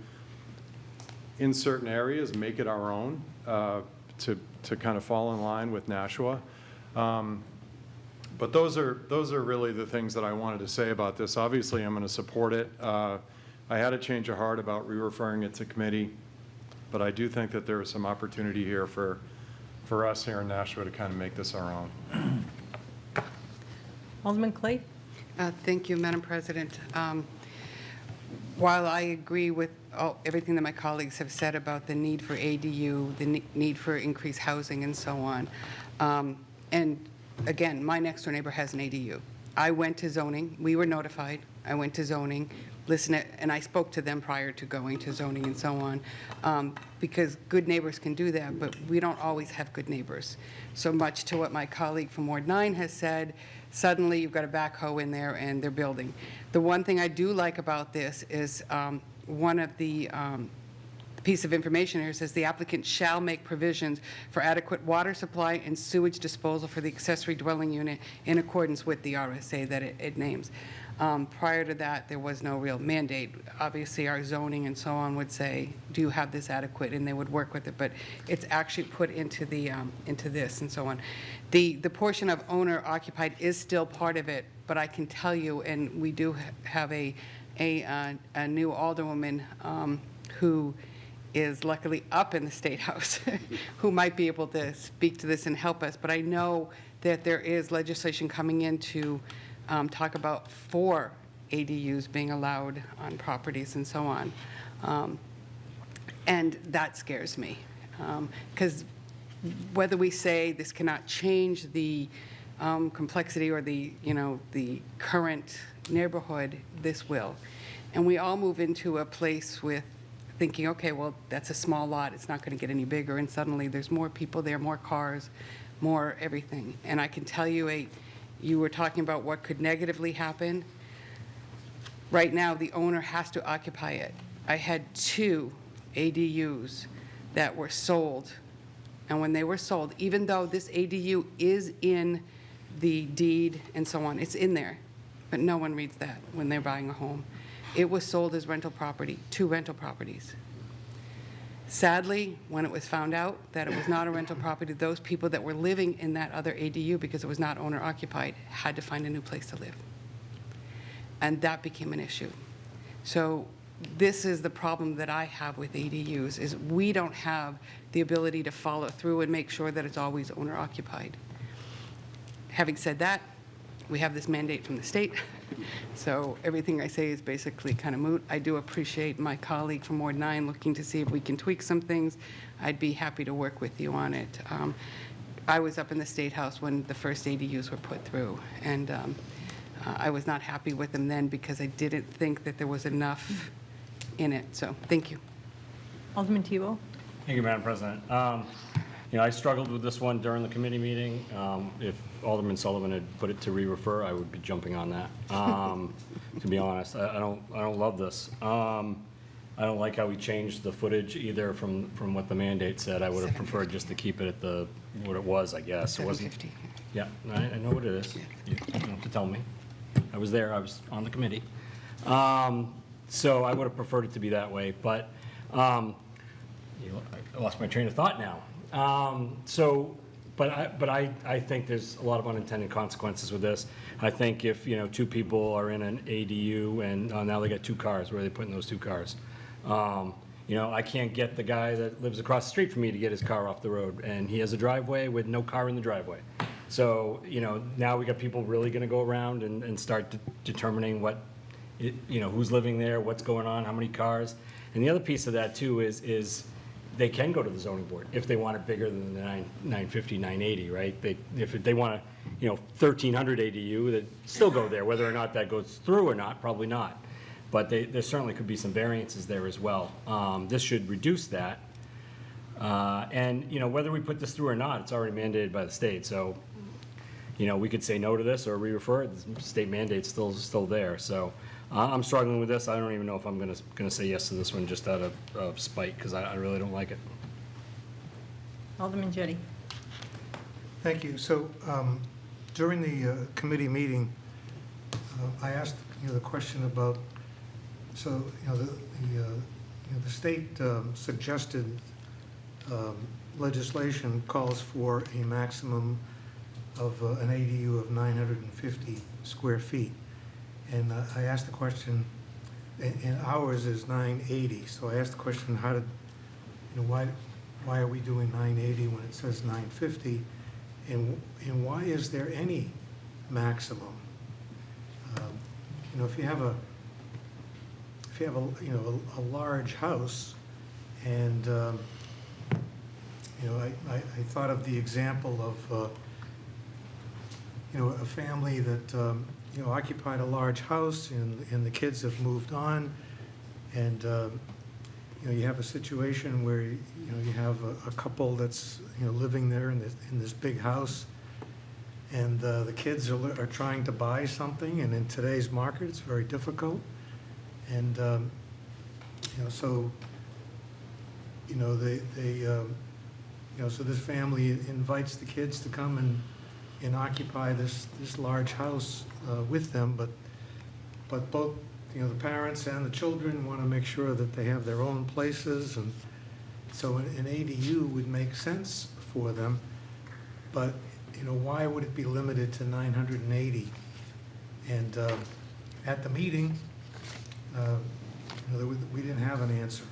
in certain areas, make it our own to kind of fall in line with Nashua. But those are really the things that I wanted to say about this. Obviously, I'm going to support it. I had a change of heart about re-referring it to committee, but I do think that there is some opportunity here for us here in Nashua to kind of make this our own. Alderman Clay? Thank you, Madam President. While I agree with everything that my colleagues have said about the need for ADU, the need for increased housing and so on, and again, my next door neighbor has an ADU. I went to zoning. We were notified. I went to zoning, and I spoke to them prior to going to zoning and so on, because good neighbors can do that, but we don't always have good neighbors. So much to what my colleague from Ward 9 has said, suddenly you've got a backhoe in there and they're building. The one thing I do like about this is one of the the piece of information here says the applicant shall make provisions for adequate water supply and sewage disposal for the accessory dwelling unit in accordance with the RSA that it names. Prior to that, there was no real mandate. Obviously, our zoning and so on would say, do you have this adequate? And they would work with it, but it's actually put into the, into this and so on. The portion of owner occupied is still part of it, but I can tell you, and we do have a new alderwoman who is luckily up in the State House, who might be able to speak to this and help us. But I know that there is legislation coming in to talk about 4 ADUs being allowed on properties and so on. And that scares me, because whether we say this cannot change the complexity or the, the current neighborhood, this will. And we all move into a place with thinking, okay, well, that's a small lot, it's not going to get any bigger, and suddenly there's more people there, more cars, more everything. And I can tell you, you were talking about what could negatively happen. Right now, the owner has to occupy it. I had 2 ADUs that were sold, and when they were sold, even though this ADU is in the deed and so on, it's in there, but no one reads that when they're buying a home. It was sold as rental property, 2 rental properties. Sadly, when it was found out that it was not a rental property, those people that were living in that other ADU, because it was not owner occupied, had to find a new place to live. And that became an issue. So this is the problem that I have with ADUs, is we don't have the ability to follow through and make sure that it's always owner occupied. Having said that, we have this mandate from the state, so everything I say is basically kind of moot. I do appreciate my colleague from Ward 9 looking to see if we can tweak some things. I'd be happy to work with you on it. I was up in the State House when the first ADUs were put through, and I was not happy with them then because I didn't think that there was enough in it, so thank you. Alderman Tebow? Thank you, Madam President. I struggled with this one during the committee meeting. If Alderman Sullivan had put it to re-refer, I would be jumping on that. To be honest, I don't love this. I don't like how we changed the footage either from what the mandate said. I would have preferred just to keep it at what it was, I guess. It wasn't. 750. Yeah, I know what it is. You don't have to tell me. I was there. I was on the committee. So I would have preferred it to be that way, but I lost my train of thought now. But I think there's a lot of unintended consequences with this. I think if, 2 people are in an ADU and now they got 2 cars, where are they putting those 2 cars? I can't get the guy that lives across the street from me to get his car off the road, and he has a driveway with no car in the driveway. So, now we got people really gonna go around and start determining who's living there, what's going on, how many cars. And the other piece of that too is they can go to the zoning board if they want it bigger than the 950, 980, right? If they want a 1,300 ADU, they still go there. Whether or not that goes through or not, probably not. But there certainly could be some variances there as well. This should reduce that. And whether we put this through or not, it's already mandated by the state. So we could say no to this or re-refer it. The state mandate's still there. So I'm struggling with this. I don't even know if I'm gonna say yes to this one just out of spite, because I really don't like it. Alderman Jettie? Thank you. So during the committee meeting, I asked the question about, so the state suggested legislation calls for a maximum of an ADU of 950 square feet. And I asked the question, and ours is 980. So I asked the question, how did, why are we doing 980 when it says 950? And why is there any maximum? If you have a large house, and I thought of the example of a family that occupied a large house, and the kids have moved on, and you have a situation where you have a couple that's living there in this big house, and the kids are trying to buy something, and in today's market it's very difficult, and so you know, you know, so this family invites the kids to come and occupy this large house with them, but both, you know, the parents and the children want to make sure that they have their own places, and so an ADU would make sense for them, but, you know, why would it be limited to 980? And at the meeting, you know, we didn't have an answer.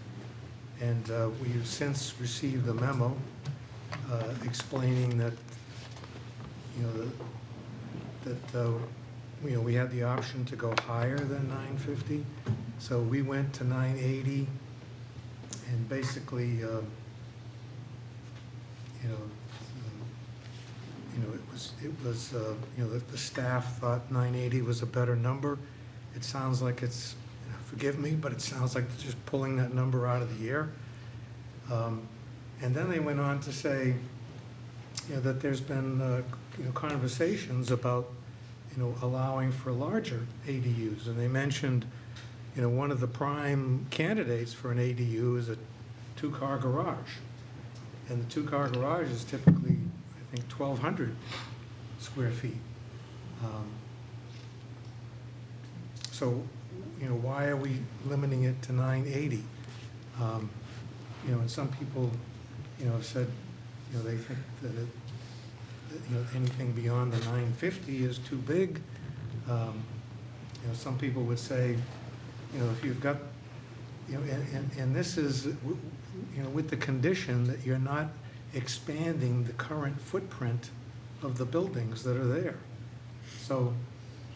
And we've since received a memo explaining that, you know, that you know, we had the option to go higher than 950. So we went to 980, and basically, you know, it was you know, the staff thought 980 was a better number. It sounds like it's, forgive me, but it sounds like they're just pulling that number out of the air. And then they went on to say, you know, that there's been you know, conversations about, you know, allowing for larger ADUs, and they mentioned, you know, one of the prime candidates for an ADU is a two-car garage, and the two-car garage is typically, I think, 1,200 square feet. So, you know, why are we limiting it to 980? You know, and some people, you know, have said, you know, they think that you know, anything beyond the 950 is too big. You know, some people would say, you know, if you've got, you know, and this is, you know, with the condition that you're not expanding the current footprint of the buildings that are there. So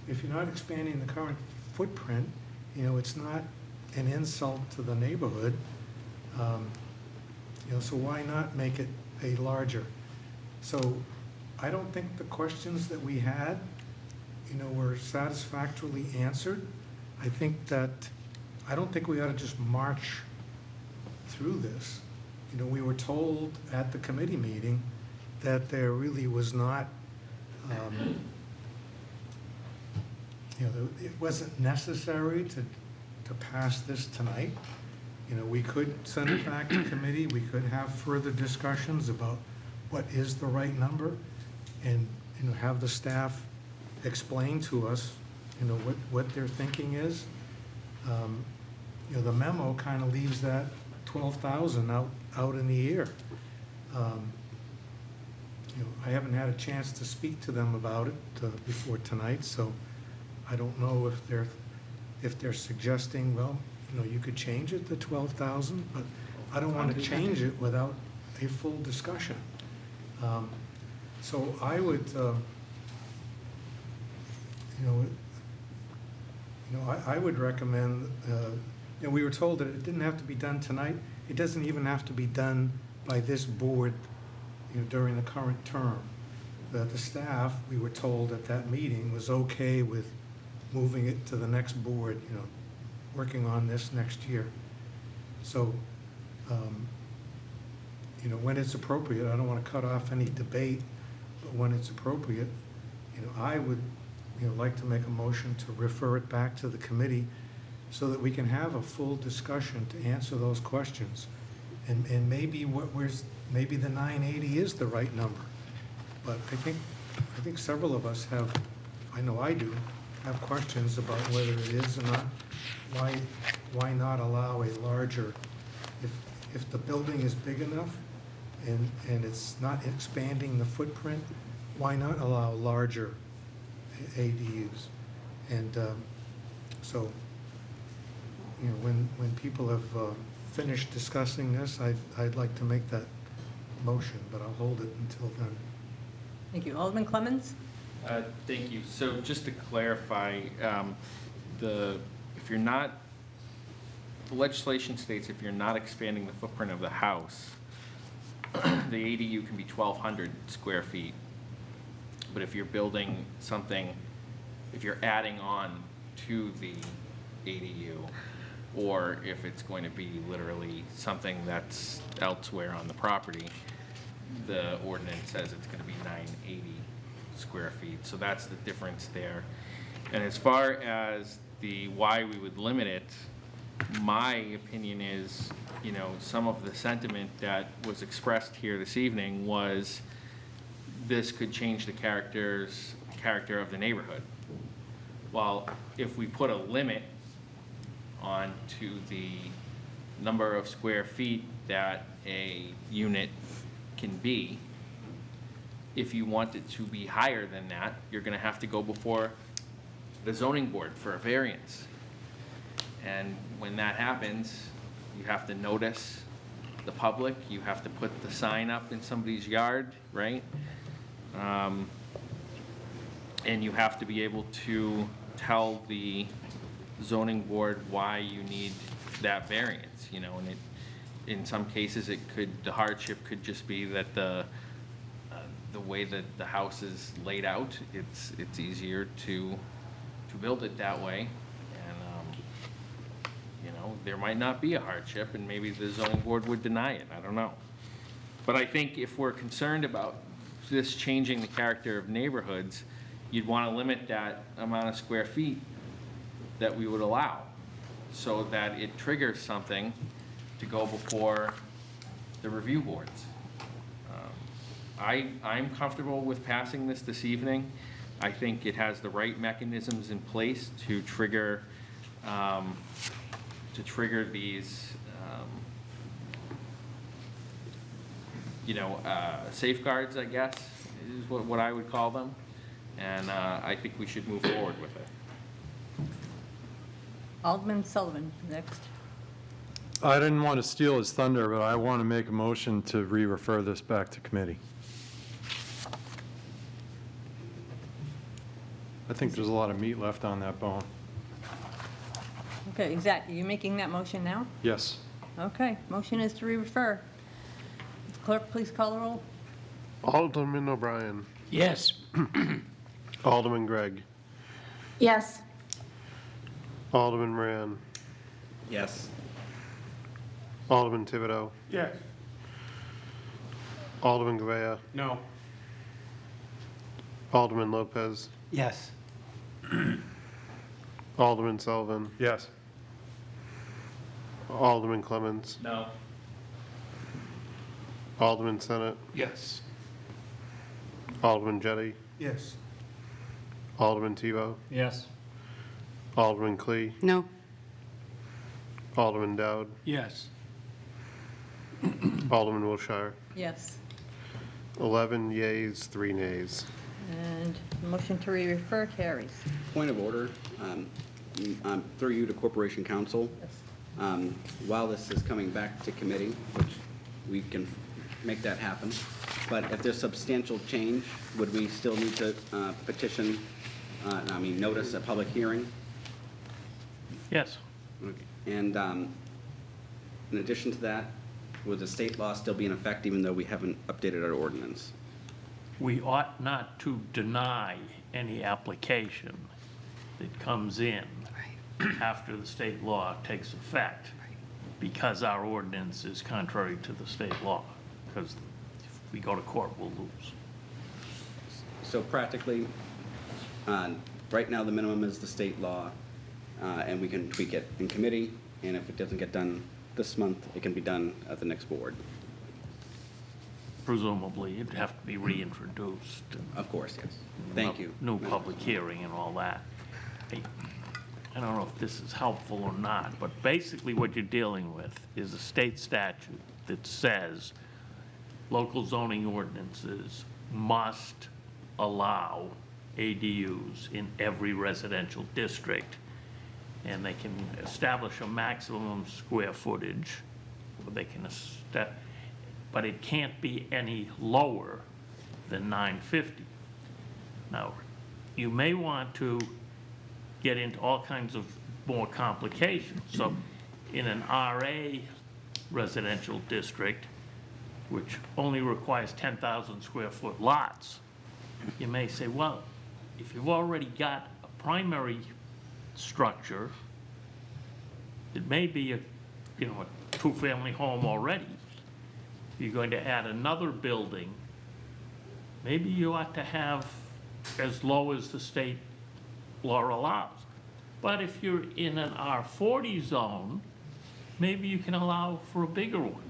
if you're not expanding the current footprint, you know, it's not an insult to the neighborhood. You know, so why not make it a larger? So I don't think the questions that we had, you know, were satisfactorily answered. I don't think we ought to just march through this. You know, we were told at the committee meeting that there really was not, you know, it wasn't necessary to pass this tonight. You know, we could send it back to committee, we could have further discussions about what is the right number, and, you know, have the staff explain to us, you know, what their thinking is. You know, the memo kind of leaves that 12,000 out in the air. You know, I haven't had a chance to speak to them about it before tonight, so I don't know if they're suggesting, well, you know, you could change it to 12,000, but I don't want to change it without a full discussion. So I would, I would recommend, you know, we were told that it didn't have to be done tonight. It doesn't even have to be done by this board, you know, during the current term. That the staff, we were told at that meeting, was okay with moving it to the next board, you know, working on this next year. So, you know, when it's appropriate, I don't want to cut off any debate, but when it's appropriate, you know, I would, you know, like to make a motion to refer it back to the committee so that we can have a full discussion to answer those questions. And maybe maybe the 980 is the right number. But I think several of us have, I know I do, have questions about whether it is or not. Why not allow a larger, if the building is big enough and it's not expanding the footprint, why not allow larger ADUs? And so, you know, when people have finished discussing this, I'd like to make that motion, but I'll hold it until then. Thank you. Alderman Clemmons? Thank you. So just to clarify, if you're not, the legislation states if you're not expanding the footprint of the house, the ADU can be 1,200 square feet. But if you're building something, if you're adding on to the ADU, or if it's going to be literally something that's elsewhere on the property, the ordinance says it's going to be 980 square feet. So that's the difference there. And as far as the why we would limit it, my opinion is you know, some of the sentiment that was expressed here this evening was this could change the character of the neighborhood. Well, if we put a limit on to the number of square feet that a unit can be, if you want it to be higher than that, you're gonna have to go before the zoning board for a variance. And when that happens, you have to notice the public, you have to put the sign up in somebody's yard, right? And you have to be able to tell the zoning board why you need that variance, you know, and it, in some cases, the hardship could just be that the way that the house is laid out, it's easier to build it that way. And, you know, there might not be a hardship, and maybe the zoning board would deny it, I don't know. But I think if we're concerned about this changing the character of neighborhoods, you'd want to limit that amount of square feet that we would allow, so that it triggers something to go before the review boards. I'm comfortable with passing this evening. I think it has the right mechanisms in place to trigger these, you know, safeguards, I guess, is what I would call them. And I think we should move forward with it. Alderman Sullivan, next. I didn't want to steal his thunder, but I want to make a motion to re-refer this back to committee. I think there's a lot of meat left on that bone. Okay, exactly. You making that motion now? Yes. Okay, motion is to re-refer. Clerk, please call the roll. Alderman O'Brien. Yes. Alderman Gregg. Yes. Alderman Moran. Yes. Alderman Thibodeau. Yes. Alderman Govea. No. Alderman Lopez. Yes. Alderman Sullivan. Yes. Alderman Clemmons. No. Alderman Senate. Yes. Alderman Jettie. Yes. Alderman Tebow. Yes. Alderman Clee. No. Alderman Dowd. Yes. Alderman Wilshire. Yes. 11 yeas, 3 nays. And motion to re-refer carries. Point of order, through you to Corporation Counsel. While this is coming back to committee, which we can make that happen, but if there's substantial change, would we still need to petition, notice a public hearing? Yes. Okay. And in addition to that, would the state law still be in effect even though we haven't updated our ordinance? We ought not to deny any application that comes in after the state law takes effect, because our ordinance is contrary to the state law, because if we go to court, we'll lose. So practically, right now, the minimum is the state law, and we can tweak it in committee, and if it doesn't get done this month, it can be done at the next board. Presumably, it'd have to be reintroduced. Of course, yes. Thank you. New public hearing and all that. I don't know if this is helpful or not, but basically what you're dealing with is a state statute that says local zoning ordinances must allow ADUs in every residential district, and they can establish a maximum square footage, or they can but it can't be any lower than 950. Now, you may want to get into all kinds of more complications. So in an RA residential district, which only requires 10,000 square foot lots, you may say, well, if you've already got a primary structure, it may be a two-family home already. You're going to add another building, maybe you ought to have as low as the state law allows. But if you're in an R40 zone, maybe you can allow for a bigger one.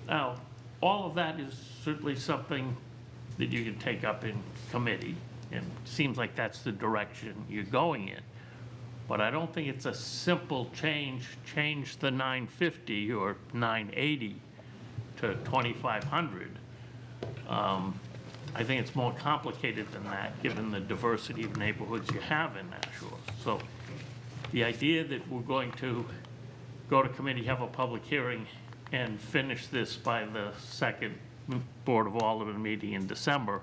Now, all of that is certainly something that you can take up in committee, and it seems like that's the direction you're going in. But I don't think it's a simple change the 950 or 980 to 2,500. I think it's more complicated than that, given the diversity of neighborhoods you have in Nashua. So the idea that we're going to go to committee, have a public hearing, and finish this by the second Board of Aldermen meeting in December,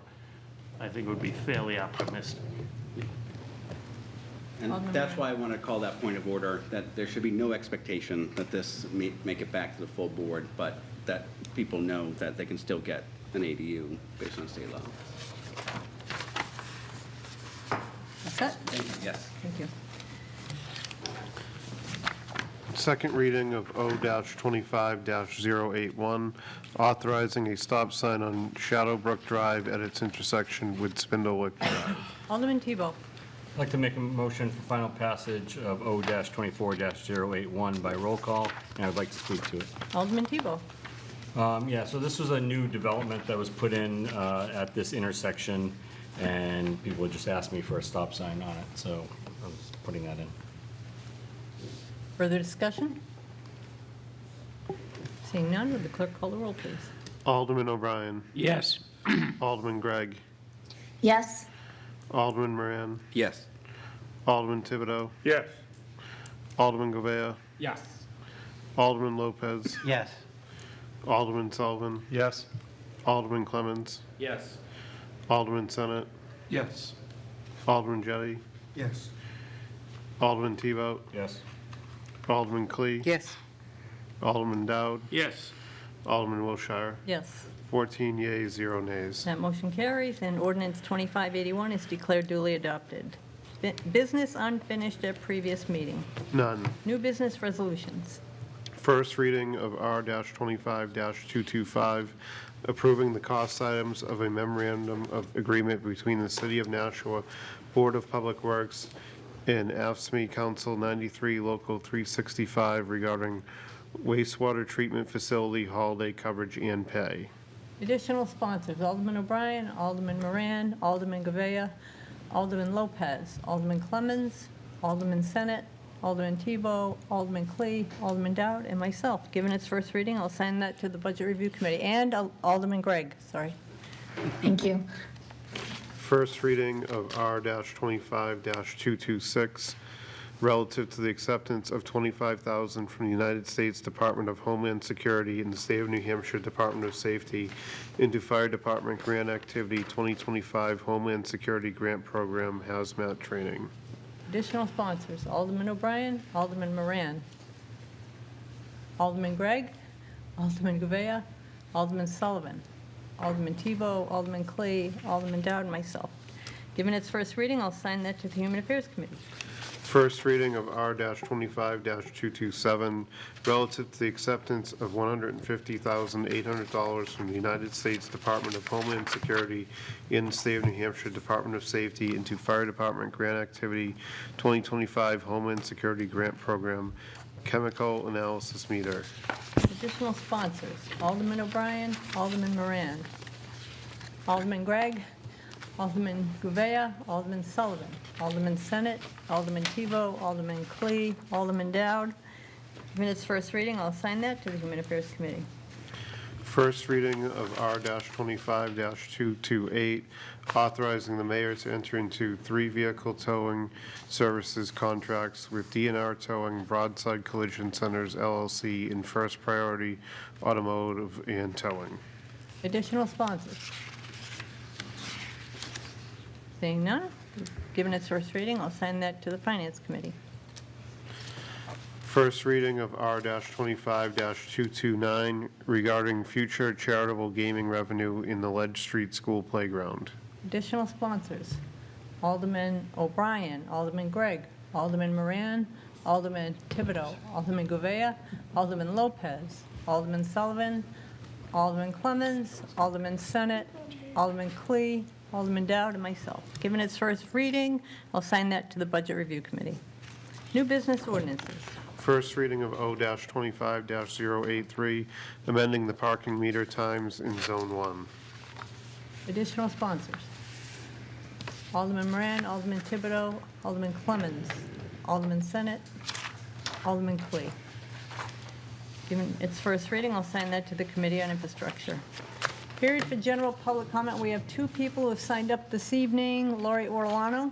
I think would be fairly optimistic. And that's why I want to call that point of order, that there should be no expectation that this make it back to the full board, but that people know that they can still get an ADU based on state law. That's it? Thank you. Yes. Thank you. Second reading of O-25-081, authorizing a stop sign on Shadowbrook Drive at its intersection with Spindlewick Drive. Alderman Tebow. I'd like to make a motion for final passage of O-24-081 by roll call, and I'd like to speak to it. Alderman Tebow. Yeah, so this was a new development that was put in at this intersection, and people would just ask me for a stop sign on it, so I was putting that in. Further discussion? Seeing none, would the clerk call the roll, please? Alderman O'Brien. Yes. Alderman Gregg. Yes. Alderman Moran. Yes. Alderman Thibodeau. Yes. Alderman Govea. Yes. Alderman Lopez. Yes. Alderman Sullivan. Yes. Alderman Clemmons. Yes. Alderman Senate. Yes. Alderman Jettie. Yes. Alderman Tebow. Yes. Alderman Clee. Yes. Alderman Dowd. Yes. Alderman Wilshire. Yes. 14 yeas, 0 nays. That motion carries, and ordinance 2581 is declared duly adopted. Business unfinished at previous meeting. None. New business resolutions. First reading of R-25-225, approving the cost items of a memorandum of agreement between the City of Nashua Board of Public Works and AFSCME Council 93 Local 365 regarding wastewater treatment facility holiday coverage and pay. Additional sponsors, Alderman O'Brien, Alderman Moran, Alderman Govea, Alderman Lopez, Alderman Clemmons, Alderman Senate, Alderman Tebow, Alderman Clee, Alderman Dowd, and myself. Given its first reading, I'll send that to the Budget Review Committee, and Alderman Gregg, sorry. Thank you. First reading of R-25-226, relative to the acceptance of $25,000 from the United States Department of Homeland Security and the State of New Hampshire Department of Safety into Fire Department Grant Activity 2025 Homeland Security Grant Program Hazmat Training. Additional sponsors, Alderman O'Brien, Alderman Moran, Alderman Gregg, Alderman Govea, Alderman Sullivan, Alderman Tebow, Alderman Clee, Alderman Dowd, and myself. Given its first reading, I'll sign that to the Human Affairs Committee. First reading of R-25-227, relative to the acceptance of $150,800 from the United States Department of Homeland Security in the State of New Hampshire Department of Safety into Fire Department Grant Activity 2025 Homeland Security Grant Program Chemical Analysis Meter. Additional sponsors, Alderman O'Brien, Alderman Moran, Alderman Gregg, Alderman Govea, Alderman Sullivan, Alderman Senate, Alderman Tebow, Alderman Clee, Alderman Dowd. Given its first reading, I'll assign that to the Human Affairs Committee. First reading of R-25-228, authorizing the mayor to enter into 3 vehicle towing services contracts with DNR Towing Broadside Collision Centers LLC in First Priority Automotive and Towing. Additional sponsors. Seeing none, given its first reading, I'll send that to the Finance Committee. First reading of R-25-229 regarding future charitable gaming revenue in the Ledge Street School Playground. Additional sponsors, Alderman O'Brien, Alderman Gregg, Alderman Moran, Alderman Thibodeau, Alderman Govea, Alderman Lopez, Alderman Sullivan, Alderman Clemmons, Alderman Senate, Alderman Clee, Alderman Dowd, and myself. Given its first reading, I'll sign that to the Budget Review Committee. New business ordinances. First reading of O-25-083, amending the parking meter times in Zone 1. Additional sponsors. Alderman Moran, Alderman Thibodeau, Alderman Clemmons, Alderman Senate, Alderman Clee. Given its first reading, I'll sign that to the Committee on Infrastructure. Period for general public comment. We have two people who have signed up this evening. Lori Orlano.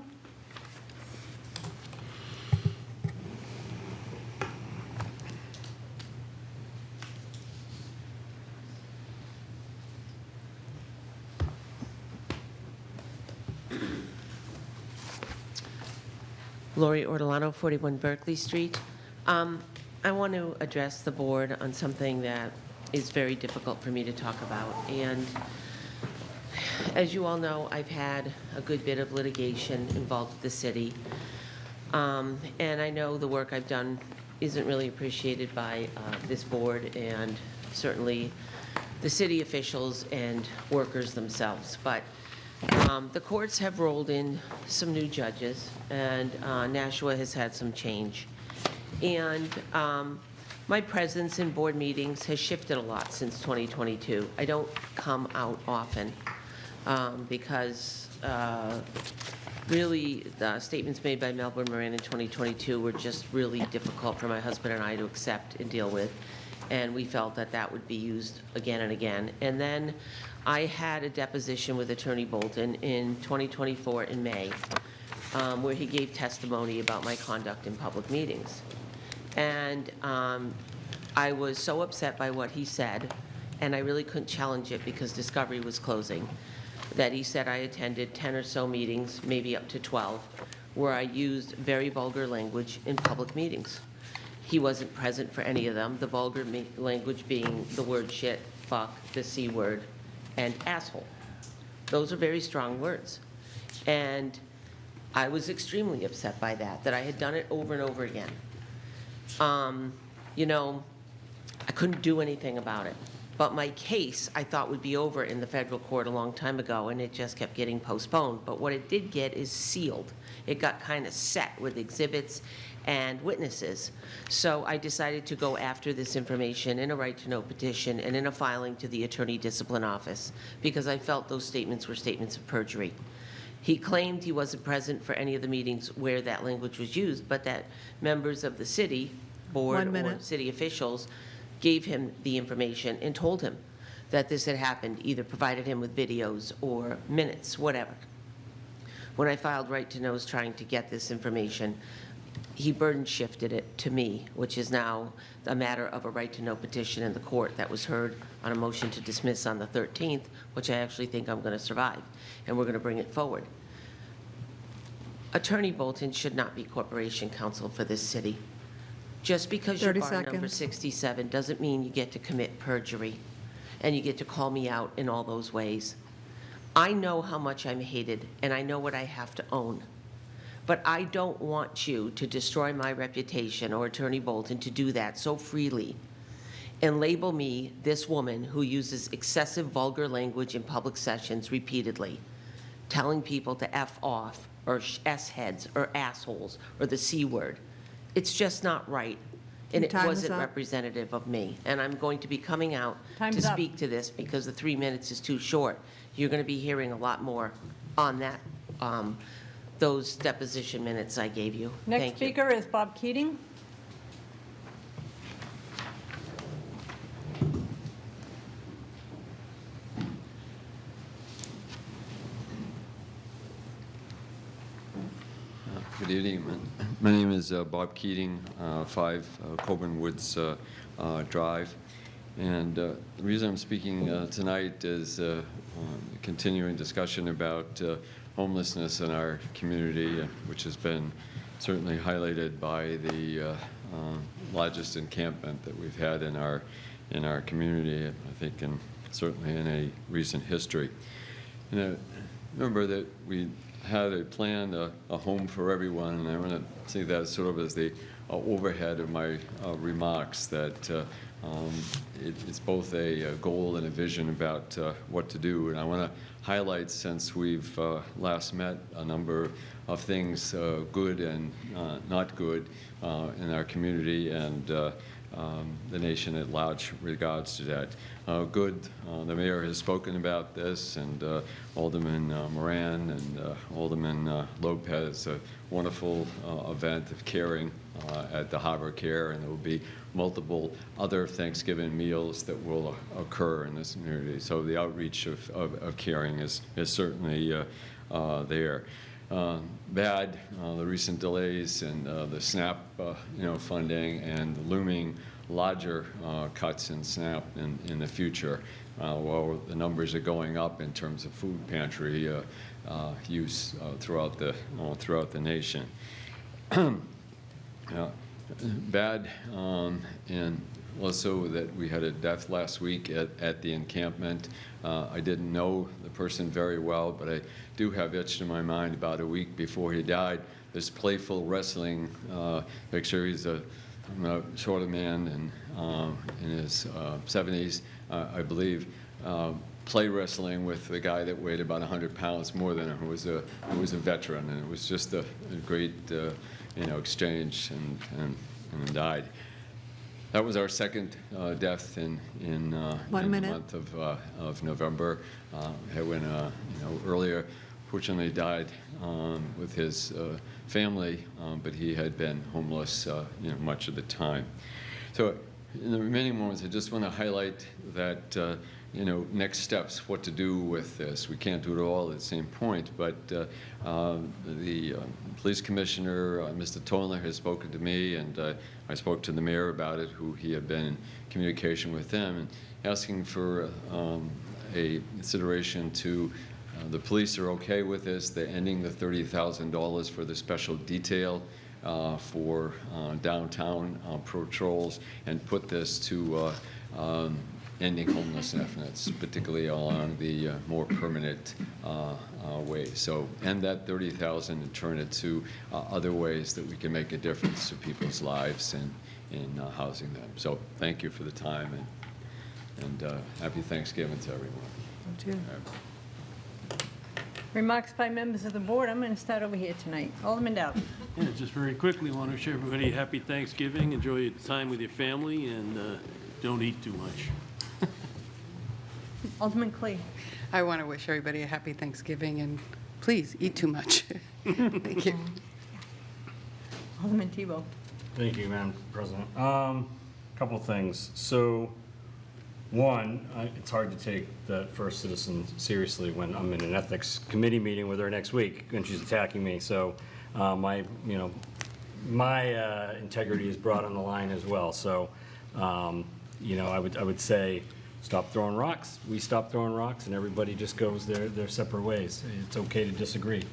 Lori Ortolano, 41 Berkeley Street. I want to address the board on something that is very difficult for me to talk about. And as you all know, I've had a good bit of litigation involved with the city. And I know the work I've done isn't really appreciated by this board and certainly the city officials and workers themselves. But the courts have rolled in some new judges, and Nashua has had some change. And my presence in board meetings has shifted a lot since 2022. I don't come out often because really the statements made by Melbourne Moran in 2022 were just really difficult for my husband and I to accept and deal with. And we felt that that would be used again and again. And then I had a deposition with Attorney Bolton in 2024 in May, where he gave testimony about my conduct in public meetings. And I was so upset by what he said, and I really couldn't challenge it because discovery was closing, that he said I attended 10 or so meetings, maybe up to 12, where I used very vulgar language in public meetings. He wasn't present for any of them, the vulgar language being the word shit, fuck, the C word, and asshole. Those are very strong words. And I was extremely upset by that I had done it over and over again. You know, I couldn't do anything about it. But my case, I thought, would be over in the federal court a long time ago, and it just kept getting postponed. But what it did get is sealed. It got kind of set with exhibits and witnesses. So I decided to go after this information in a right-to-know petition and in a filing to the Attorney Discipline Office, because I felt those statements were statements of perjury. He claimed he wasn't present for any of the meetings where that language was used, but that members of the city board or city officials gave him the information and told him that this had happened, either provided him with videos or minutes, whatever. When I filed right-to-knows trying to get this information, he burden shifted it to me, which is now a matter of a right-to-know petition in the court that was heard on a motion to dismiss on the 13th, which I actually think I'm going to survive, and we're going to bring it forward. Attorney Bolton should not be corporation counsel for this city. Just because you're bar number 67 doesn't mean you get to commit perjury and you get to call me out in all those ways. I know how much I'm hated, and I know what I have to own. But I don't want you to destroy my reputation, or Attorney Bolton to do that so freely and label me this woman who uses excessive vulgar language in public sessions repeatedly, telling people to F off or S-heads or assholes or the C word. It's just not right, and it wasn't representative of me. And I'm going to be coming out to speak to this because the 3 minutes is too short. You're going to be hearing a lot more on that, those deposition minutes I gave you. Next speaker is Bob Keating. Good evening. My name is Bob Keating, 5 Coburn Woods Drive. And the reason I'm speaking tonight is continuing discussion about homelessness in our community, which has been certainly highlighted by the largest encampment that we've had in our community, I think, and certainly in a recent history. And I remember that we had a plan, a home for everyone, and I want to see that sort of as the overhead of my remarks, that it's both a goal and a vision about what to do. And I want to highlight, since we've last met, a number of things, good and not good, in our community and the nation at large regards to that. Good, the mayor has spoken about this, and Alderman Moran and Alderman Lopez, a wonderful event of caring at the Harbor Care, and there will be multiple other Thanksgiving meals that will occur in this community. So the outreach of caring is certainly there. Bad, the recent delays and the SNAP funding, and the looming larger cuts in SNAP in the future, while the numbers are going up in terms of food pantry use throughout the nation. Bad, and also that we had a death last week at the encampment. I didn't know the person very well, but I do have etched in my mind about a week before he died, this playful wrestling picture. He's a shorter man and in his 70s, I believe, play wrestling with the guy that weighed about 100 pounds more than him, who was a veteran, and it was just a great exchange, and died. That was our second death in the month of November. Edwin, earlier, fortunately died with his family, but he had been homeless, much of the time. So, in the remaining moments, I just want to highlight that, next steps, what to do with this. We can't do it all at the same point, but the police commissioner, Mr. Toller, has spoken to me, and I spoke to the mayor about it, who he had been in communication with them, and asking for a consideration to, the police are okay with this. They're ending the $30,000 for the special detail for downtown patrols, and put this to ending homelessness, particularly along the more permanent ways. So end that $30,000 and turn it to other ways that we can make a difference to people's lives and in housing them. So thank you for the time, and happy Thanksgiving to everyone. You too. Remarks by members of the board. I'm going to start over here tonight. Alderman Dowd. Yeah, just very quickly, want to wish everybody a happy Thanksgiving. Enjoy your time with your family, and don't eat too much. Alderman Clee. I want to wish everybody a happy Thanksgiving, and please eat too much. Thank you. Alderman Tebow. Thank you, Madam President. Couple things. So, one, it's hard to take the first citizen seriously when I'm in an ethics committee meeting with her next week and she's attacking me. So, my integrity is brought on the line as well. So, I would say, stop throwing rocks. We stop throwing rocks, and everybody just goes their separate ways. It's okay to disagree.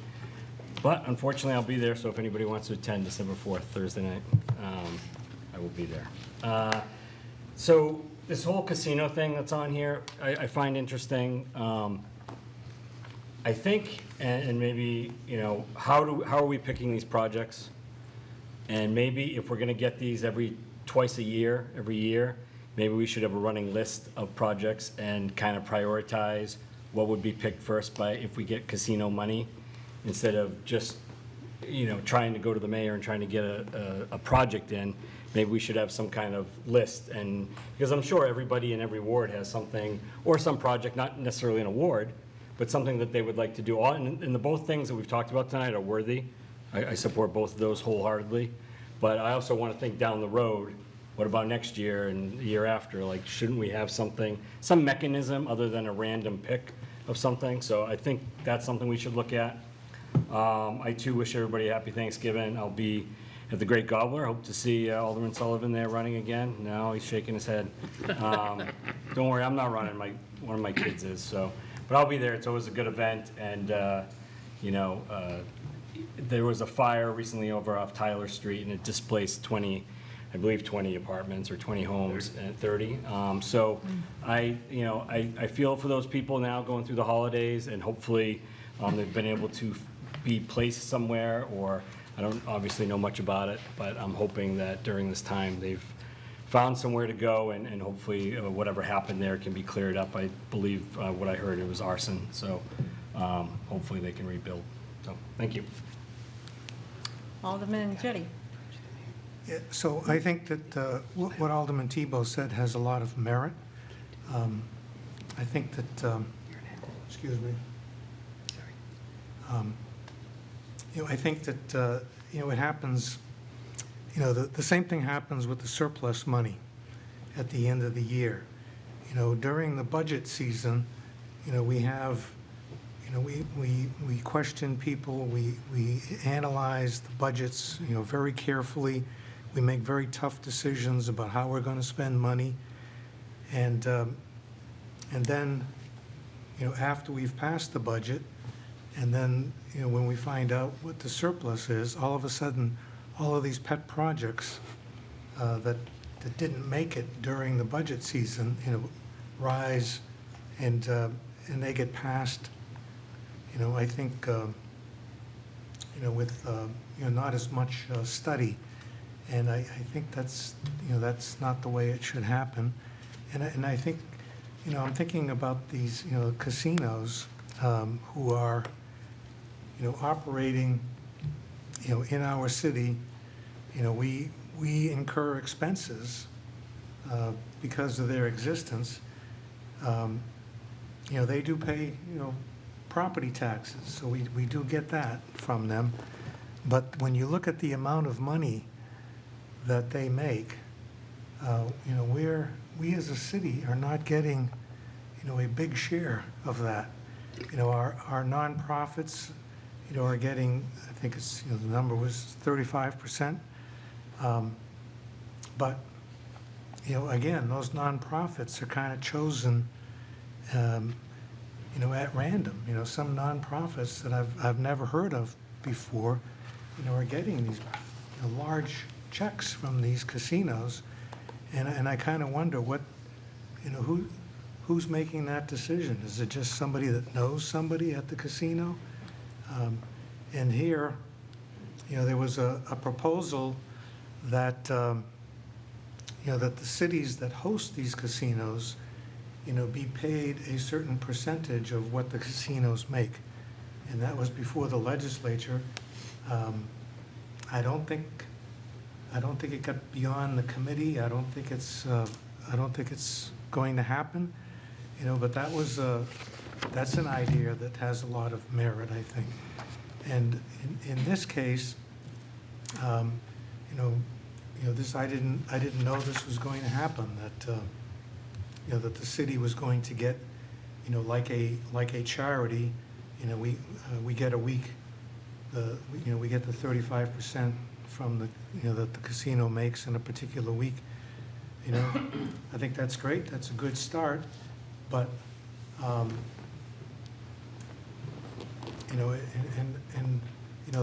But unfortunately, I'll be there, so if anybody wants to attend December 4th, Thursday night, I will be there. So this whole casino thing that's on here, I find interesting. I think, and maybe, how are we picking these projects? And maybe if we're going to get these every year, maybe we should have a running list of projects and kind of prioritize what would be picked first if we get casino money, instead of just, trying to go to the mayor and trying to get a project in. Maybe we should have some kind of list, and because I'm sure everybody in every ward has something, or some project, not necessarily an award, but something that they would like to do. And the both things that we've talked about tonight are worthy. I support both of those wholeheartedly, but I also want to think down the road. What about next year and the year after? Like, shouldn't we have some mechanism other than a random pick of something? So I think that's something we should look at. I too wish everybody a happy Thanksgiving. I'll be at the Great Gobbler. Hope to see Alderman Sullivan there running again. No, he's shaking his head. Don't worry, I'm not running. One of my kids is. So, but I'll be there. It's always a good event, and there was a fire recently over off Tyler Street, and it displaced 20 apartments or 20 homes, and 30. So I feel for those people now going through the holidays, and hopefully they've been able to be placed somewhere, or I don't obviously know much about it, but I'm hoping that during this time, they've found somewhere to go, and hopefully whatever happened there can be cleared up. I believe what I heard, it was arson, so hopefully they can rebuild. So, thank you. Alderman Jettie. Yeah, so I think that what Alderman Tebow said has a lot of merit. I think that, excuse me. I think that, it happens, the same thing happens with the surplus money at the end of the year. During the budget season, we have, we question people, we analyze the budgets, very carefully. We make very tough decisions about how we're going to spend money. And then, after we've passed the budget, and then, when we find out what the surplus is, all of a sudden, all of these pet projects that didn't make it during the budget season, rise and they get passed, I think, with, not as much study. And I think that's not the way it should happen. And I think, I'm thinking about these, casinos who are, operating, in our city. We incur expenses because of their existence. They do pay, property taxes, so we do get that from them. But when you look at the amount of money that they make, we as a city are not getting, a big share of that. Our nonprofits, are getting, I think it's, the number was 35%. But, again, those nonprofits are kind of chosen, at random. Some nonprofits that I've never heard of before, are getting these large checks from these casinos, and I kind of wonder what, who's making that decision? Is it just somebody that knows somebody at the casino? And here, there was a proposal that, that the cities that host these casinos, be paid a certain percentage of what the casinos make. And that was before the legislature. I don't think it got beyond the committee. I don't think it's going to happen. But that's an idea that has a lot of merit, I think. And in this case, this I didn't know this was going to happen. That that the city was going to get, like a charity, we get a week. We get the 35% from the that the casino makes in a particular week. I think that's great. That's a good start, but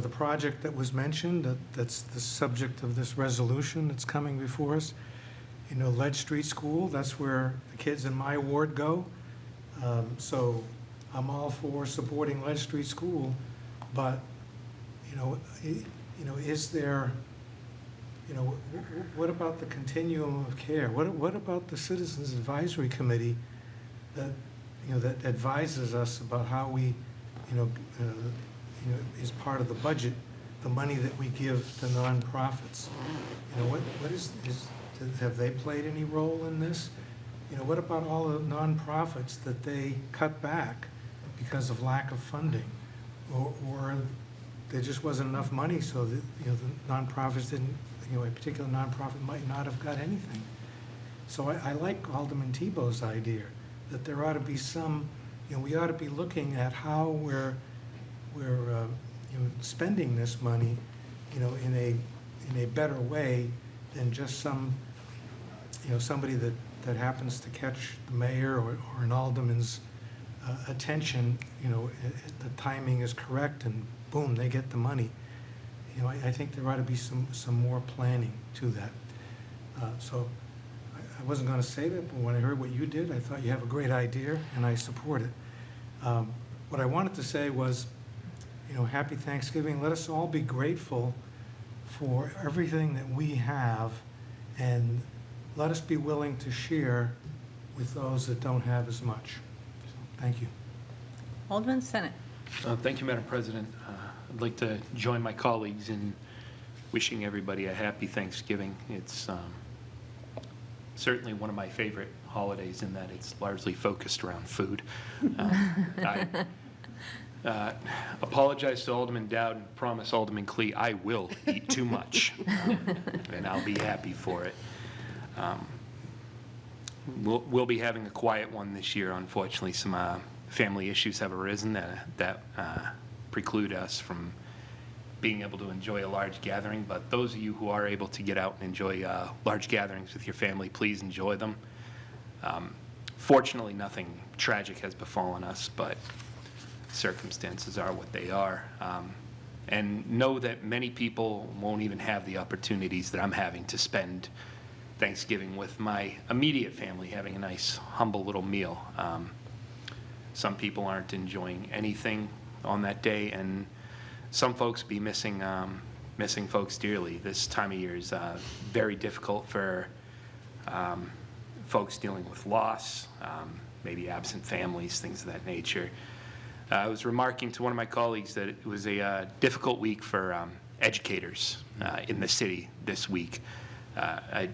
the project that was mentioned, that's the subject of this resolution that's coming before us, Ledge Street School, that's where the kids in my ward go. So I'm all for supporting Ledge Street School, but, is there, what about the continuum of care? What about the Citizens Advisory Committee that, that advises us about how we, is part of the budget, the money that we give to nonprofits? What is have they played any role in this? What about all the nonprofits that they cut back because of lack of funding, or there just wasn't enough money, so that the nonprofits didn't, a particular nonprofit might not have got anything. So I like Alderman Tebow's idea that there ought to be some, we ought to be looking at how we're spending this money, in a better way than just somebody that happens to catch the mayor or an alderman's attention, the timing is correct, and boom, they get the money. I think there ought to be some more planning to that. So I wasn't going to say that, but when I heard what you did, I thought you have a great idea, and I support it. What I wanted to say was, happy Thanksgiving. Let us all be grateful for everything that we have, and let us be willing to share with those that don't have as much. So, thank you. Alderman Senate. Thank you, Madam President. I'd like to join my colleagues in wishing everybody a happy Thanksgiving. It's certainly one of my favorite holidays in that it's largely focused around food. I apologize to Alderman Dowd and promise Alderman Clee I will eat too much, and I'll be happy for it. We'll be having a quiet one this year. Unfortunately, some family issues have arisen that preclude us from being able to enjoy a large gathering. But those of you who are able to get out and enjoy large gatherings with your family, please enjoy them. Fortunately, nothing tragic has befallen us, but circumstances are what they are. And know that many people won't even have the opportunities that I'm having to spend Thanksgiving with my immediate family, having a nice, humble little meal. Some people aren't enjoying anything on that day, and some folks be missing folks dearly. This time of year is very difficult for folks dealing with loss, maybe absent families, things of that nature. I was remarking to one of my colleagues that it was a difficult week for educators in the city this week. I'd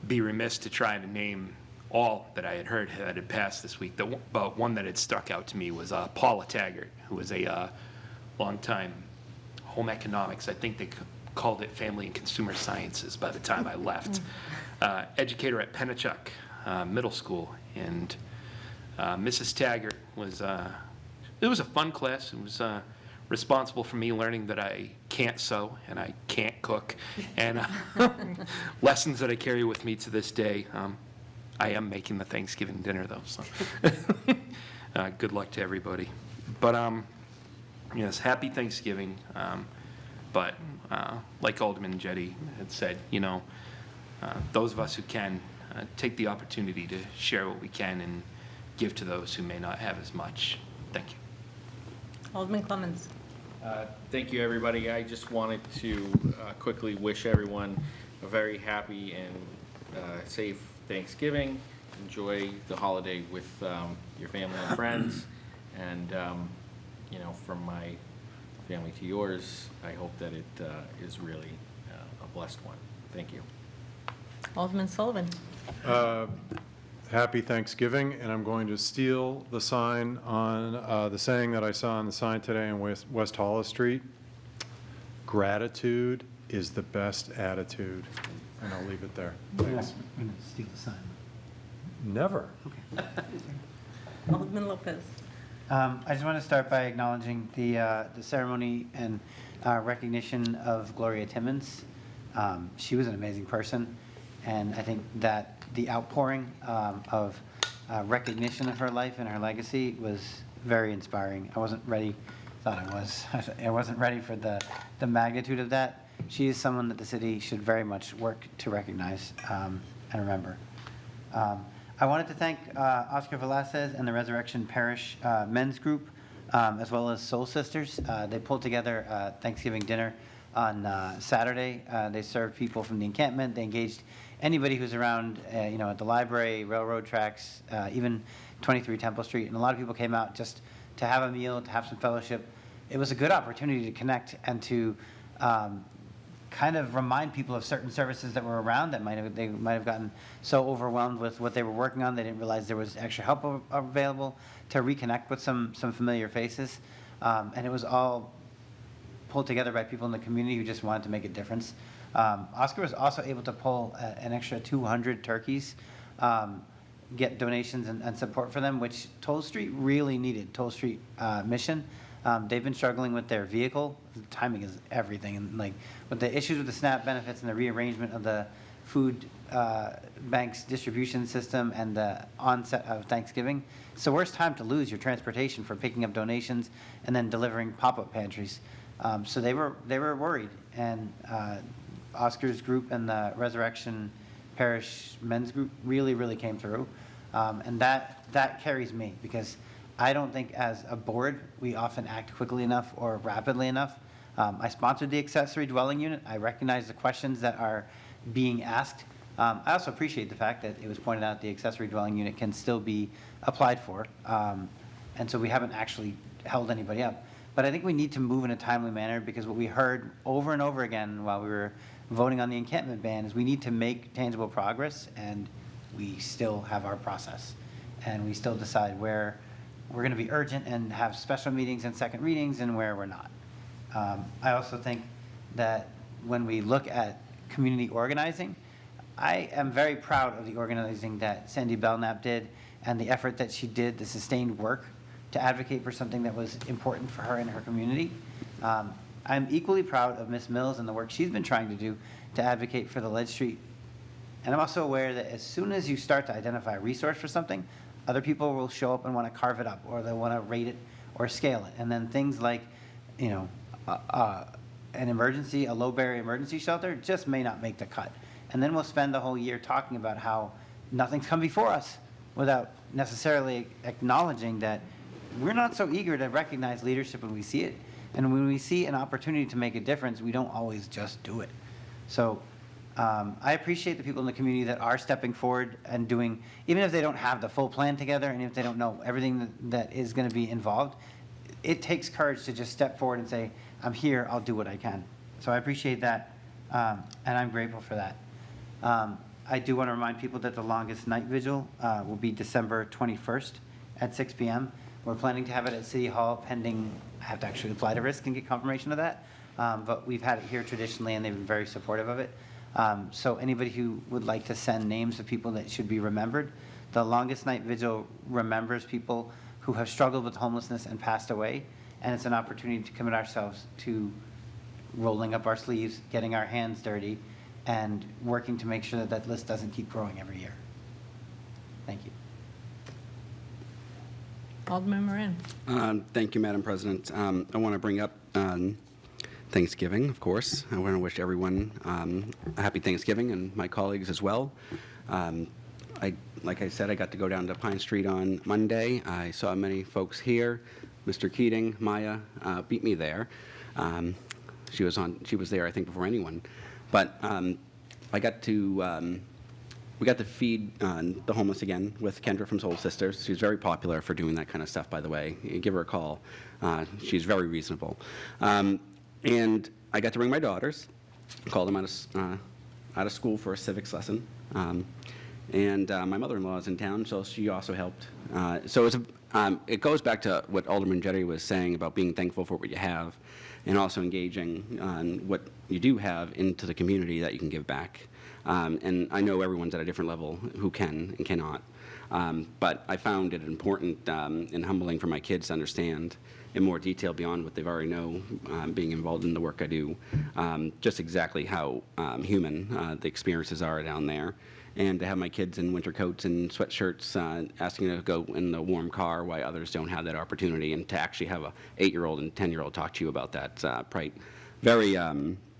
be remiss to try to name all that I had heard that had passed this week, but one that had stuck out to me was Paula Taggart, who was a longtime home economics. I think they called it family and consumer sciences by the time I left. Educator at Pennachuck Middle School. And Mrs. Taggart was, it was a fun class. It was responsible for me learning that I can't sew and I can't cook, and lessons that I carry with me to this day. I am making the Thanksgiving dinner, though, so good luck to everybody. But yes, happy Thanksgiving. But like Alderman Jetty had said, those of us who can take the opportunity to share what we can and give to those who may not have as much. Thank you. Alderman Clemmons. Thank you, everybody. I just wanted to quickly wish everyone a very happy and safe Thanksgiving. Enjoy the holiday with your family and friends. And, from my family to yours, I hope that it is really a blessed one. Thank you. Alderman Sullivan. Happy Thanksgiving, and I'm going to steal the sign on the saying that I saw on the sign today on West Hollis Street. Gratitude is the best attitude, and I'll leave it there. Thanks. I'm going to steal the sign. Never. Okay. Alderman Lopez. I just want to start by acknowledging the ceremony and recognition of Gloria Timmons. She was an amazing person, and I think that the outpouring of recognition of her life and her legacy was very inspiring. I wasn't ready, thought I was. I wasn't ready for the magnitude of that. She is someone that the city should very much work to recognize and remember. I wanted to thank Oscar Velasquez and the Resurrection Parish Men's Group, as well as Soul Sisters. They pulled together a Thanksgiving dinner on Saturday. They served people from the encampment. They engaged anybody who's around, at the library, railroad tracks, even 23 Temple Street. And a lot of people came out just to have a meal, to have some fellowship. It was a good opportunity to connect and to kind of remind people of certain services that were around that they might have gotten so overwhelmed with what they were working on, they didn't realize there was extra help available, to reconnect with some familiar faces. And it was all pulled together by people in the community who just wanted to make a difference. Oscar was also able to pull an extra 200 turkeys, get donations and support for them, which Toll Street really needed. Toll Street Mission. They've been struggling with their vehicle. Timing is everything. And with the issues with the SNAP benefits and the rearrangement of the food bank's distribution system and the onset of Thanksgiving, it's the worst time to lose your transportation for picking up donations and then delivering pop-up pantries. So they were worried. And Oscar's group and the Resurrection Parish Men's Group really came through. And that carries me, because I don't think as a board, we often act quickly enough or rapidly enough. I sponsored the accessory dwelling unit. I recognize the questions that are being asked. I also appreciate the fact that it was pointed out the accessory dwelling unit can still be applied for. And so we haven't actually held anybody up. But I think we need to move in a timely manner, because what we heard over and over again while we were voting on the encampment ban is we need to make tangible progress, and we still have our process. And we still decide where we're going to be urgent and have special meetings and second readings and where we're not. I also think that when we look at community organizing, I am very proud of the organizing that Sandy Belknap did and the effort that she did, the sustained work to advocate for something that was important for her and her community. I'm equally proud of Ms. Mills and the work she's been trying to do to advocate for the Lead Street. And I'm also aware that as soon as you start to identify a resource for something, other people will show up and want to carve it up, or they'll want to rate it or scale it. And then things like, you know, an emergency, a low barrier emergency shelter just may not make the cut. And then we'll spend the whole year talking about how nothing's come before us without necessarily acknowledging that we're not so eager to recognize leadership when we see it. And when we see an opportunity to make a difference, we don't always just do it. So I appreciate the people in the community that are stepping forward and doing, even if they don't have the full plan together and if they don't know everything that is going to be involved, it takes courage to just step forward and say, I'm here, I'll do what I can. So I appreciate that, and I'm grateful for that. I do want to remind people that the longest night vigil will be December 21st at 6 p.m. We're planning to have it at City Hall pending, I have to actually apply to RISC and get confirmation of that, but we've had it here traditionally and they've been very supportive of it. So anybody who would like to send names of people that should be remembered, the longest night vigil remembers people who have struggled with homelessness and passed away, and it's an opportunity to commit ourselves to rolling up our sleeves, getting our hands dirty, and working to make sure that that list doesn't keep growing every year. Thank you. Alderman Moran. Thank you, Madam President. I want to bring up Thanksgiving, of course. I want to wish everyone a happy Thanksgiving, and my colleagues as well. Like I said, I got to go down to Pine Street on Monday. I saw many folks here. Mr. Keating, Maya beat me there. She was there, I think, before anyone. But we got to feed the homeless again with Kendra from Soul Sisters. She's very popular for doing that kind of stuff, by the way. You give her a call. She's very reasonable. And I got to bring my daughters, call them out of school for a civics lesson. And my mother-in-law is in town, so she also helped. So it goes back to what Alderman Jetty was saying about being thankful for what you have, and also engaging on what you do have into the community that you can give back. And I know everyone's at a different level who can and cannot. But I found it important and humbling for my kids to understand in more detail beyond what they've already know, being involved in the work I do, just exactly how human the experiences are down there. And to have my kids in winter coats and sweatshirts asking to go in the warm car while others don't have that opportunity, and to actually have a 8-year-old and 10-year-old talk to you about that, very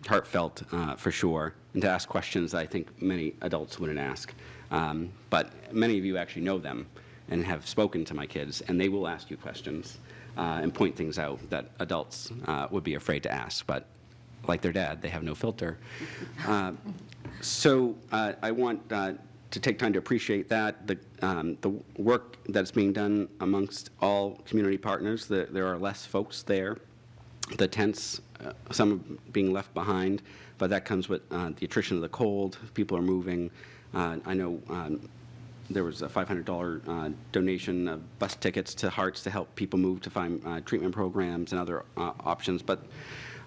heartfelt for sure, and to ask questions that I think many adults wouldn't ask. But many of you actually know them and have spoken to my kids, and they will ask you questions and point things out that adults would be afraid to ask. But like their dad, they have no filter. So I want to take time to appreciate that, the work that's being done amongst all community partners. There are less folks there. The tents, some are being left behind, but that comes with the attrition of the cold. People are moving. I know there was a $500 donation of bus tickets to Hearts to help people move to find treatment programs and other options. But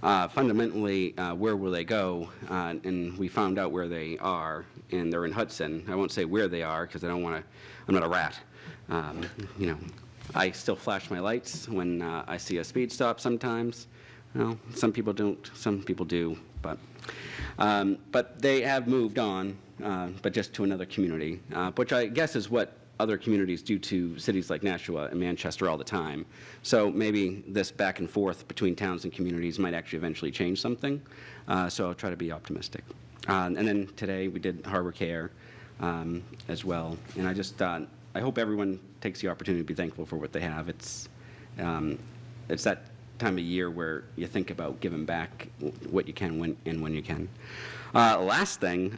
fundamentally, where will they go? And we found out where they are, and they're in Hudson. I won't say where they are because I don't want to. I'm not a rat. You know, I still flash my lights when I see a speed stop sometimes. Well, some people don't, some people do, but they have moved on, but just to another community, which I guess is what other communities do to cities like Nashua and Manchester all the time. So maybe this back and forth between towns and communities might actually eventually change something. So I'll try to be optimistic. And then today we did Harbor Care as well. And I just I hope everyone takes the opportunity to be thankful for what they have. It's that time of year where you think about giving back what you can when you can. Last thing,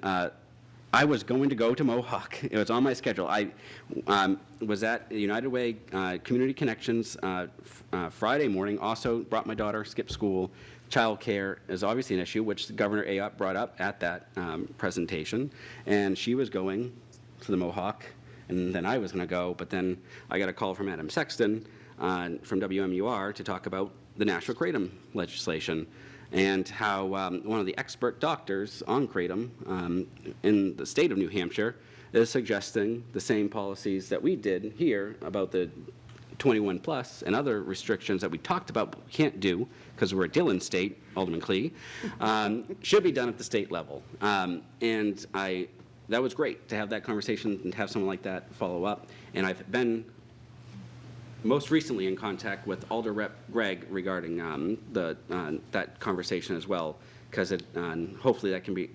I was going to go to Mohawk. It was on my schedule. I was at United Way Community Connections Friday morning. Also brought my daughter, skipped school. Childcare is obviously an issue, which Governor Ayotte brought up at that presentation. And she was going to the Mohawk, and then I was going to go. But then I got a call from Adam Sexton from WMUR to talk about the National Kratom legislation, and how one of the expert doctors on kratom in the state of New Hampshire is suggesting the same policies that we did here about the 21 plus and other restrictions that we talked about but we can't do because we're a Dillon state, Alderman Klee, should be done at the state level. And that was great to have that conversation and have someone like that follow up. And I've been most recently in contact with Alder Rep Gregg regarding that conversation as well, because hopefully that can be,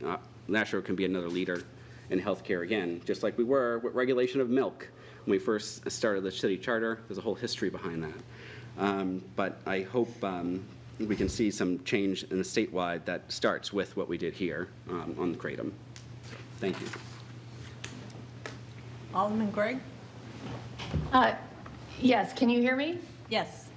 Nashua can be another leader in healthcare again, just like we were with regulation of milk when we first started the city charter. There's a whole history behind that. But I hope we can see some change in the statewide that starts with what we did here on the kratom. Thank you. Alderman Gregg? Yes, can you hear me? Yes.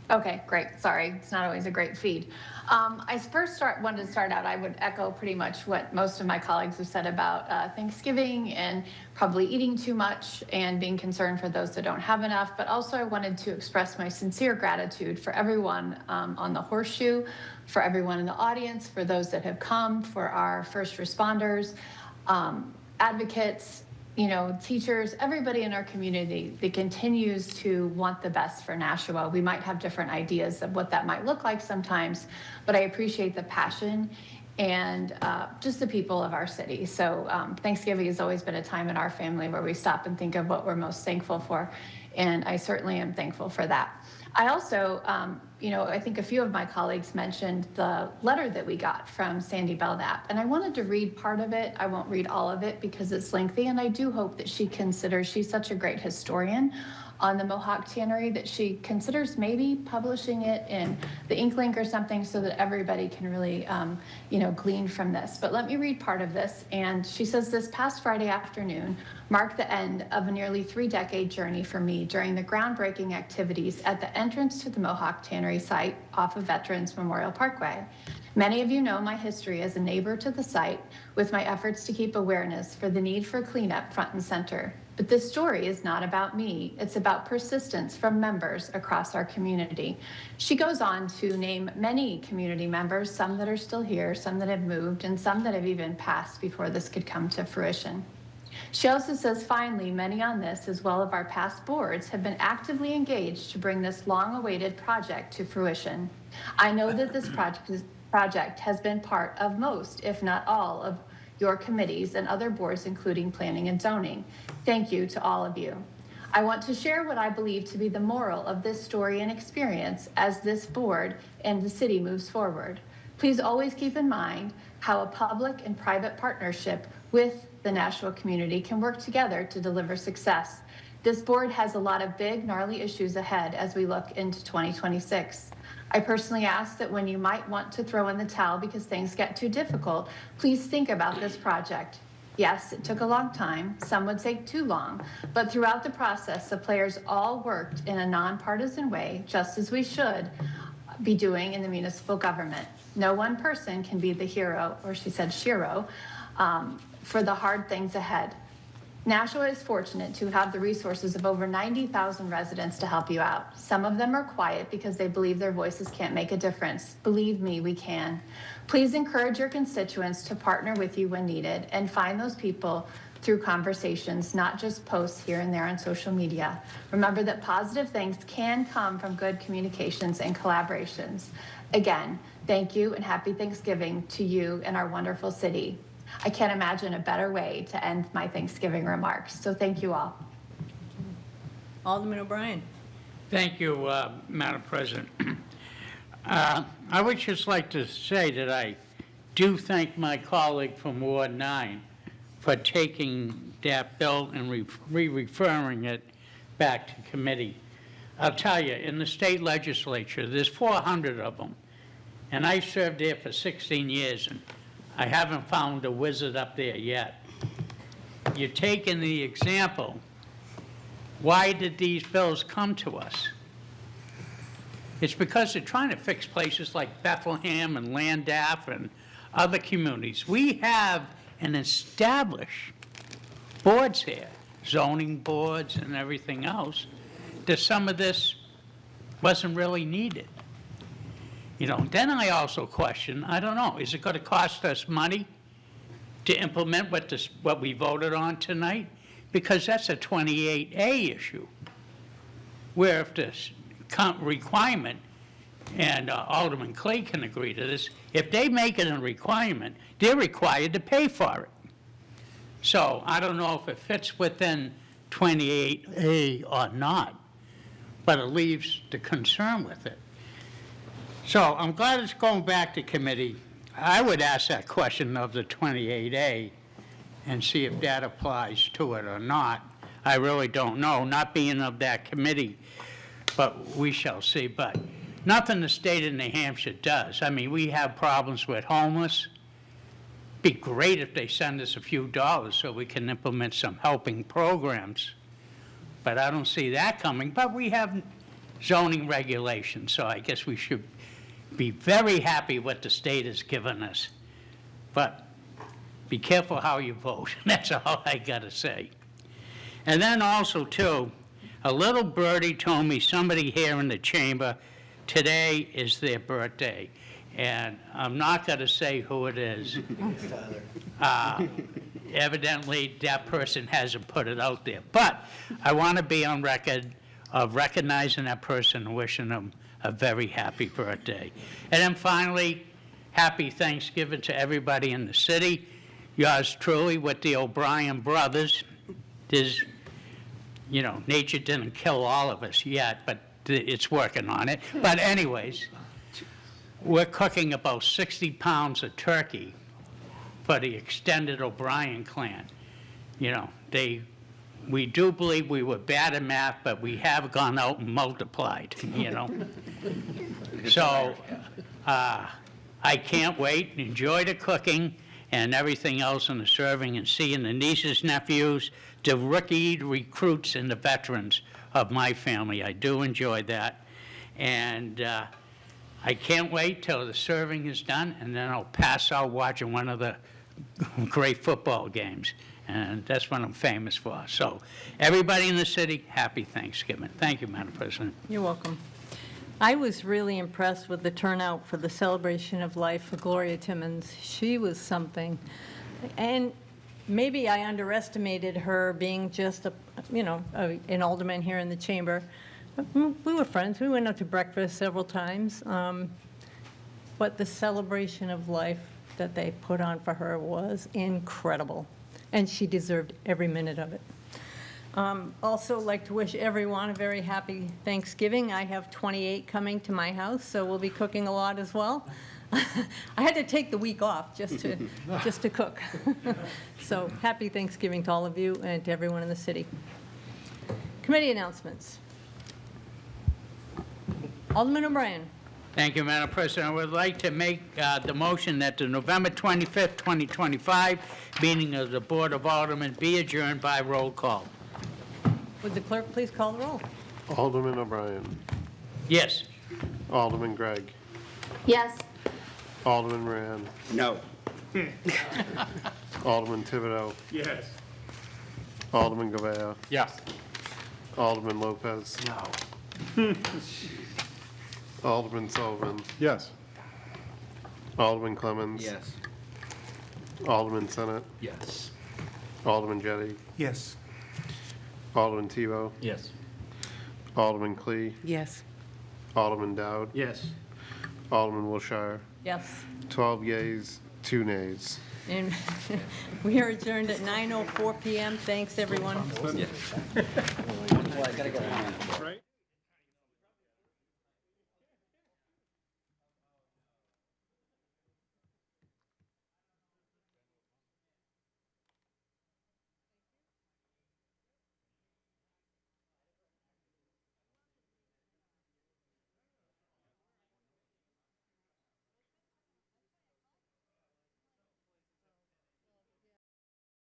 Okay, great. Sorry, it's not always a great feed. I first wanted to start out, I would echo pretty much what most of my colleagues have said about Thanksgiving and probably eating too much and being concerned for those that don't have enough. But also I wanted to express my sincere gratitude for everyone on the Horseshoe, for everyone in the audience, for those that have come, for our first responders, advocates, teachers, everybody in our community that continues to want the best for Nashua. We might have different ideas of what that might look like sometimes, but I appreciate the passion and just the people of our city. So Thanksgiving has always been a time in our family where we stop and think of what we're most thankful for, and I certainly am thankful for that. I also, I think a few of my colleagues mentioned the letter that we got from Sandy Belknap, and I wanted to read part of it. I won't read all of it because it's lengthy, and I do hope that she considers, she's such a great historian on the Mohawk Tannery, that she considers maybe publishing it in the Inklink or something so that everybody can really, glean from this. But let me read part of this. And she says, this past Friday afternoon marked the end of a nearly 3-decade journey for me during the groundbreaking activities at the entrance to the Mohawk Tannery site off of Veterans Memorial Parkway. Many of you know my history as a neighbor to the site, with my efforts to keep awareness for the need for cleanup front and center. But this story is not about me. It's about persistence from members across our community. She goes on to name many community members, some that are still here, some that have moved, and some that have even passed before this could come to fruition. She also says, finally, many on this, as well as our past boards, have been actively engaged to bring this long-awaited project to fruition. I know that this project has been part of most, if not all, of your committees and other boards, including planning and zoning. Thank you to all of you. I want to share what I believe to be the moral of this story and experience as this board and the city moves forward. Please always keep in mind how a public and private partnership with the Nashua community can work together to deliver success. This board has a lot of big, gnarly issues ahead as we look into 2026. I personally ask that when you might want to throw in the towel because things get too difficult, please think about this project. Yes, it took a long time. Some would say too long. But throughout the process, the players all worked in a nonpartisan way, just as we should be doing in the municipal government. No one person can be the hero, or she said shiro, for the hard things ahead. Nashua is fortunate to have the resources of over 90,000 residents to help you out. Some of them are quiet because they believe their voices can't make a difference. Believe me, we can. Please encourage your constituents to partner with you when needed and find those people through conversations, not just posts here and there on social media. Remember that positive things can come from good communications and collaborations. Again, thank you and happy Thanksgiving to you and our wonderful city. I can't imagine a better way to end my Thanksgiving remarks. So thank you all. Alderman O'Brien. Thank you, Madam President. I would just like to say that I do thank my colleague from Ward 9 for taking that bill and referring it back to committee. I'll tell you, in the state legislature, there's 400 of them, and I served there for 16 years, and I haven't found a wizard up there yet. You're taking the example, why did these bills come to us? It's because they're trying to fix places like Bethlehem and Landaff and other communities. We have an established boards here, zoning boards and everything else, that some of this wasn't really needed. You know, then I also question, I don't know, is it going to cost us money to implement what we voted on tonight? Because that's a 28A issue, where if this requirement, and Alderman Clay can agree to this, if they make it a requirement, they're required to pay for it. So I don't know if it fits within 28A or not, but it leaves the concern with it. So I'm glad it's going back to committee. I would ask that question of the 28A and see if that applies to it or not. I really don't know, not being of that committee, but we shall see. But nothing the state of New Hampshire does. I mean, we have problems with homeless. Be great if they send us a few dollars so we can implement some helping programs. But I don't see that coming. But we have zoning regulations, so I guess we should be very happy what the state has given us. But be careful how you vote. That's all I got to say. And then also, too, a little birdie told me somebody here in the chamber, today is their birthday. And I'm not going to say who it is. Evidently, that person hasn't put it out there. But I want to be on record of recognizing that person and wishing them a very happy birthday. And then finally, happy Thanksgiving to everybody in the city. Yours truly with the O'Brien brothers. There's, you know, nature didn't kill all of us yet, but it's working on it. But anyways, we're cooking about 60 pounds of turkey for the extended O'Brien clan. You know, we do believe we were bad at math, but we have gone out and multiplied, you know. So I can't wait. Enjoy the cooking and everything else and the serving and seeing the nieces, nephews, the rookie recruits and the veterans of my family. I do enjoy that. And I can't wait till the serving is done, and then I'll pass out watching one of the great football games. And that's what I'm famous for. So everybody in the city, happy Thanksgiving. Thank you, Madam President. You're welcome. I was really impressed with the turnout for the celebration of life for Gloria Timmons. She was something. And maybe I underestimated her being just an alderman here in the chamber. We were friends. We went out to breakfast several times. But the celebration of life that they put on for her was incredible. And she deserved every minute of it. Also like to wish everyone a very happy Thanksgiving. I have 28 coming to my house, so we'll be cooking a lot as well. I had to take the week off just to cook. So happy Thanksgiving to all of you and to everyone in the city. Committee announcements. Alderman O'Brien. Thank you, Madam President. I would like to make the motion that the November 25th, 2025 meeting of the Board of Aldermen be adjourned by roll call. Would the clerk please call the roll? Alderman O'Brien. Yes. Alderman Gregg. Yes. Alderman Moran. No. Alderman Thibodeau. Yes. Alderman Govea. Yes. Alderman Lopez. No. Alderman Sullivan. Yes. Alderman Clemmons. Yes. Alderman Senate. Yes. Alderman Jettie. Yes. Alderman Tebow. Yes. Alderman Clee. Yes. Alderman Dowd. Yes. Alderman Wilshire. Yes. 12 yeas, 2 nays. And we are adjourned at 9:04 p.m. Thanks, everyone. Yeah. Well, I gotta go. Right?